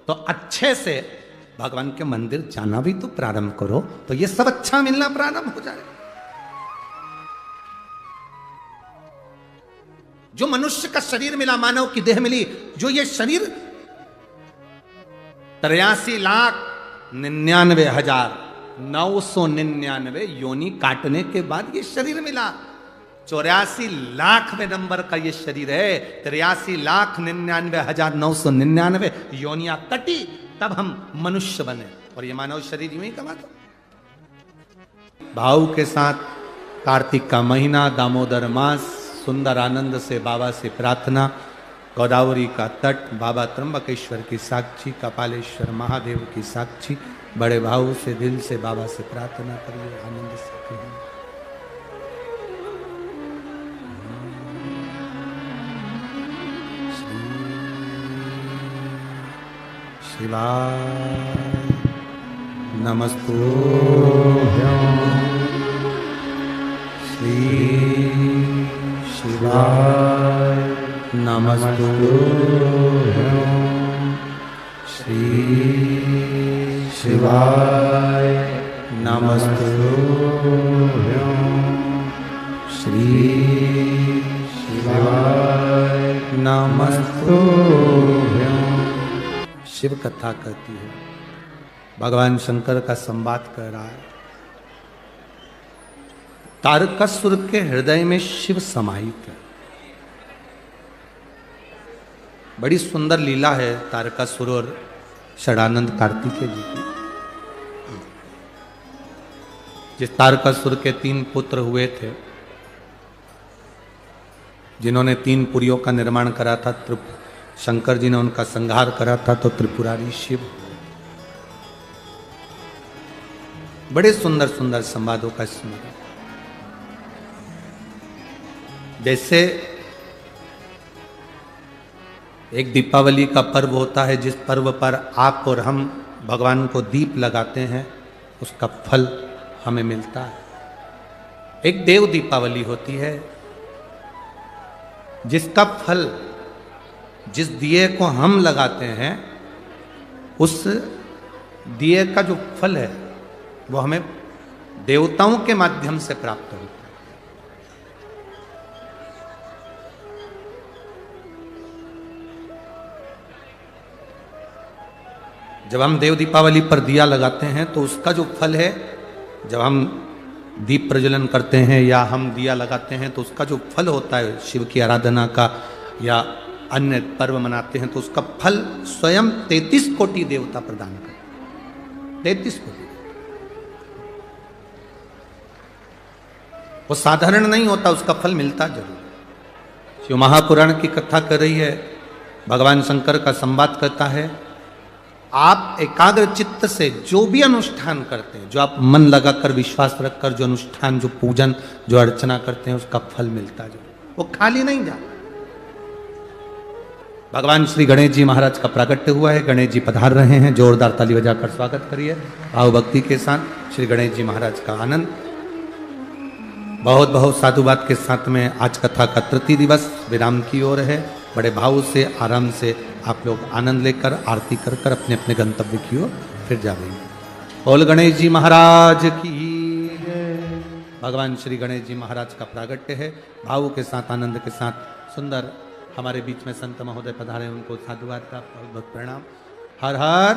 तो अच्छे से भगवान के मंदिर जाना भी तो प्रारंभ करो, तो ये सब अच्छा मिलना प्रारंभ हो जाए। जो मनुष्य का शरीर मिला, मानव की देह मिली, जो ये शरीर 83,99,999 योनि काटने के बाद ये शरीर मिला। 84,00,000वें नंबर का ये शरीर है। 83,99,999 योनियां कटी, तब हम मनुष्य बने, और ये मानव शरीर यूं ही कमा था। भाव के साथ कार्तिक का महीना, दामोदर मास, सुंदर आनंद से बाबा से प्रार्थना, गोदावरी का तट, बाबा त्र्यंबकेश्वर की साक्षी, कपालेश्वर महादेव की साक्षी, बड़े भाव से दिल से बाबा से प्रार्थना करिए, आनंद से कहिए। शिवाय नमस्तुभ्यं, श्री शिवाय नमस्तुभ्यं, श्री शिवाय नमस्तुभ्यं, श्री शिवाय नमस्तुभ्यं। शिव कथा कहती है, भगवान शंकर का संवाद कर रहा है। तारकासुर के हृदय में शिव समाहित है। बड़ी सुंदर लीला है तारकासुर और षडानंद कार्तिकेय जी की। जिस तारकासुर के 3 पुत्र हुए थे, जिन्होंने 3 पुरियों का निर्माण करा था, शंकर जी ने उनका संहार करा था, तो त्रिपुरारी शिव। बड़े सुंदर सुंदर संवादों का स्मरण। जैसे एक दीपावली का पर्व होता है, जिस पर्व पर आप और हम भगवान को दीप लगाते हैं, उसका फल हमें मिलता है। एक देव दीपावली होती है, जिसका फल, जिस दिए को हम लगाते हैं, उस दिए का जो फल है वो हमें देवताओं के माध्यम से प्राप्त होता है। जब हम देव दीपावली पर दिया लगाते हैं, तो उसका जो फल है, जब हम दीप प्रज्वलन करते हैं या हम दिया लगाते हैं, तो उसका जो फल होता है शिव की आराधना का, या अन्य पर्व मनाते हैं, तो उसका फल स्वयं 33 कोटि देवता प्रदान करते हैं। 33 कोटि। वो साधारण नहीं होता, उसका फल मिलता जरूर। शिव महापुराण की कथा कर रही है, भगवान शंकर का संवाद करता है। आप एकाग्र चित्त से जो भी अनुष्ठान करते हैं, जो आप मन लगाकर विश्वास रखकर जो अनुष्ठान, जो पूजन, जो अर्चना करते हैं, उसका फल मिलता जरूर, वो खाली नहीं जाता। भगवान श्री गणेश जी महाराज का प्राकट्य हुआ है। गणेश जी पधार रहे हैं, जोरदार ताली बजाकर स्वागत करिए। भाव भक्ति के साथ श्री गणेश जी महाराज का आनंद। बहुत बहुत साधुवाद के साथ में आज कथा का तृतीय दिवस विराम की ओर है। बड़े भाव से, आराम से आप लोग आनंद लेकर, आरती कर कर अपने अपने गंतव्य की ओर फिर जाएंगे। बोल गणेश जी महाराज की जय। भगवान श्री गणेश जी महाराज का प्रागट्य है। भाव के साथ, आनंद के साथ, सुंदर हमारे बीच में संत महोदय पधारे, उनको साधुवाद का बहुत बहुत प्रणाम। हर हर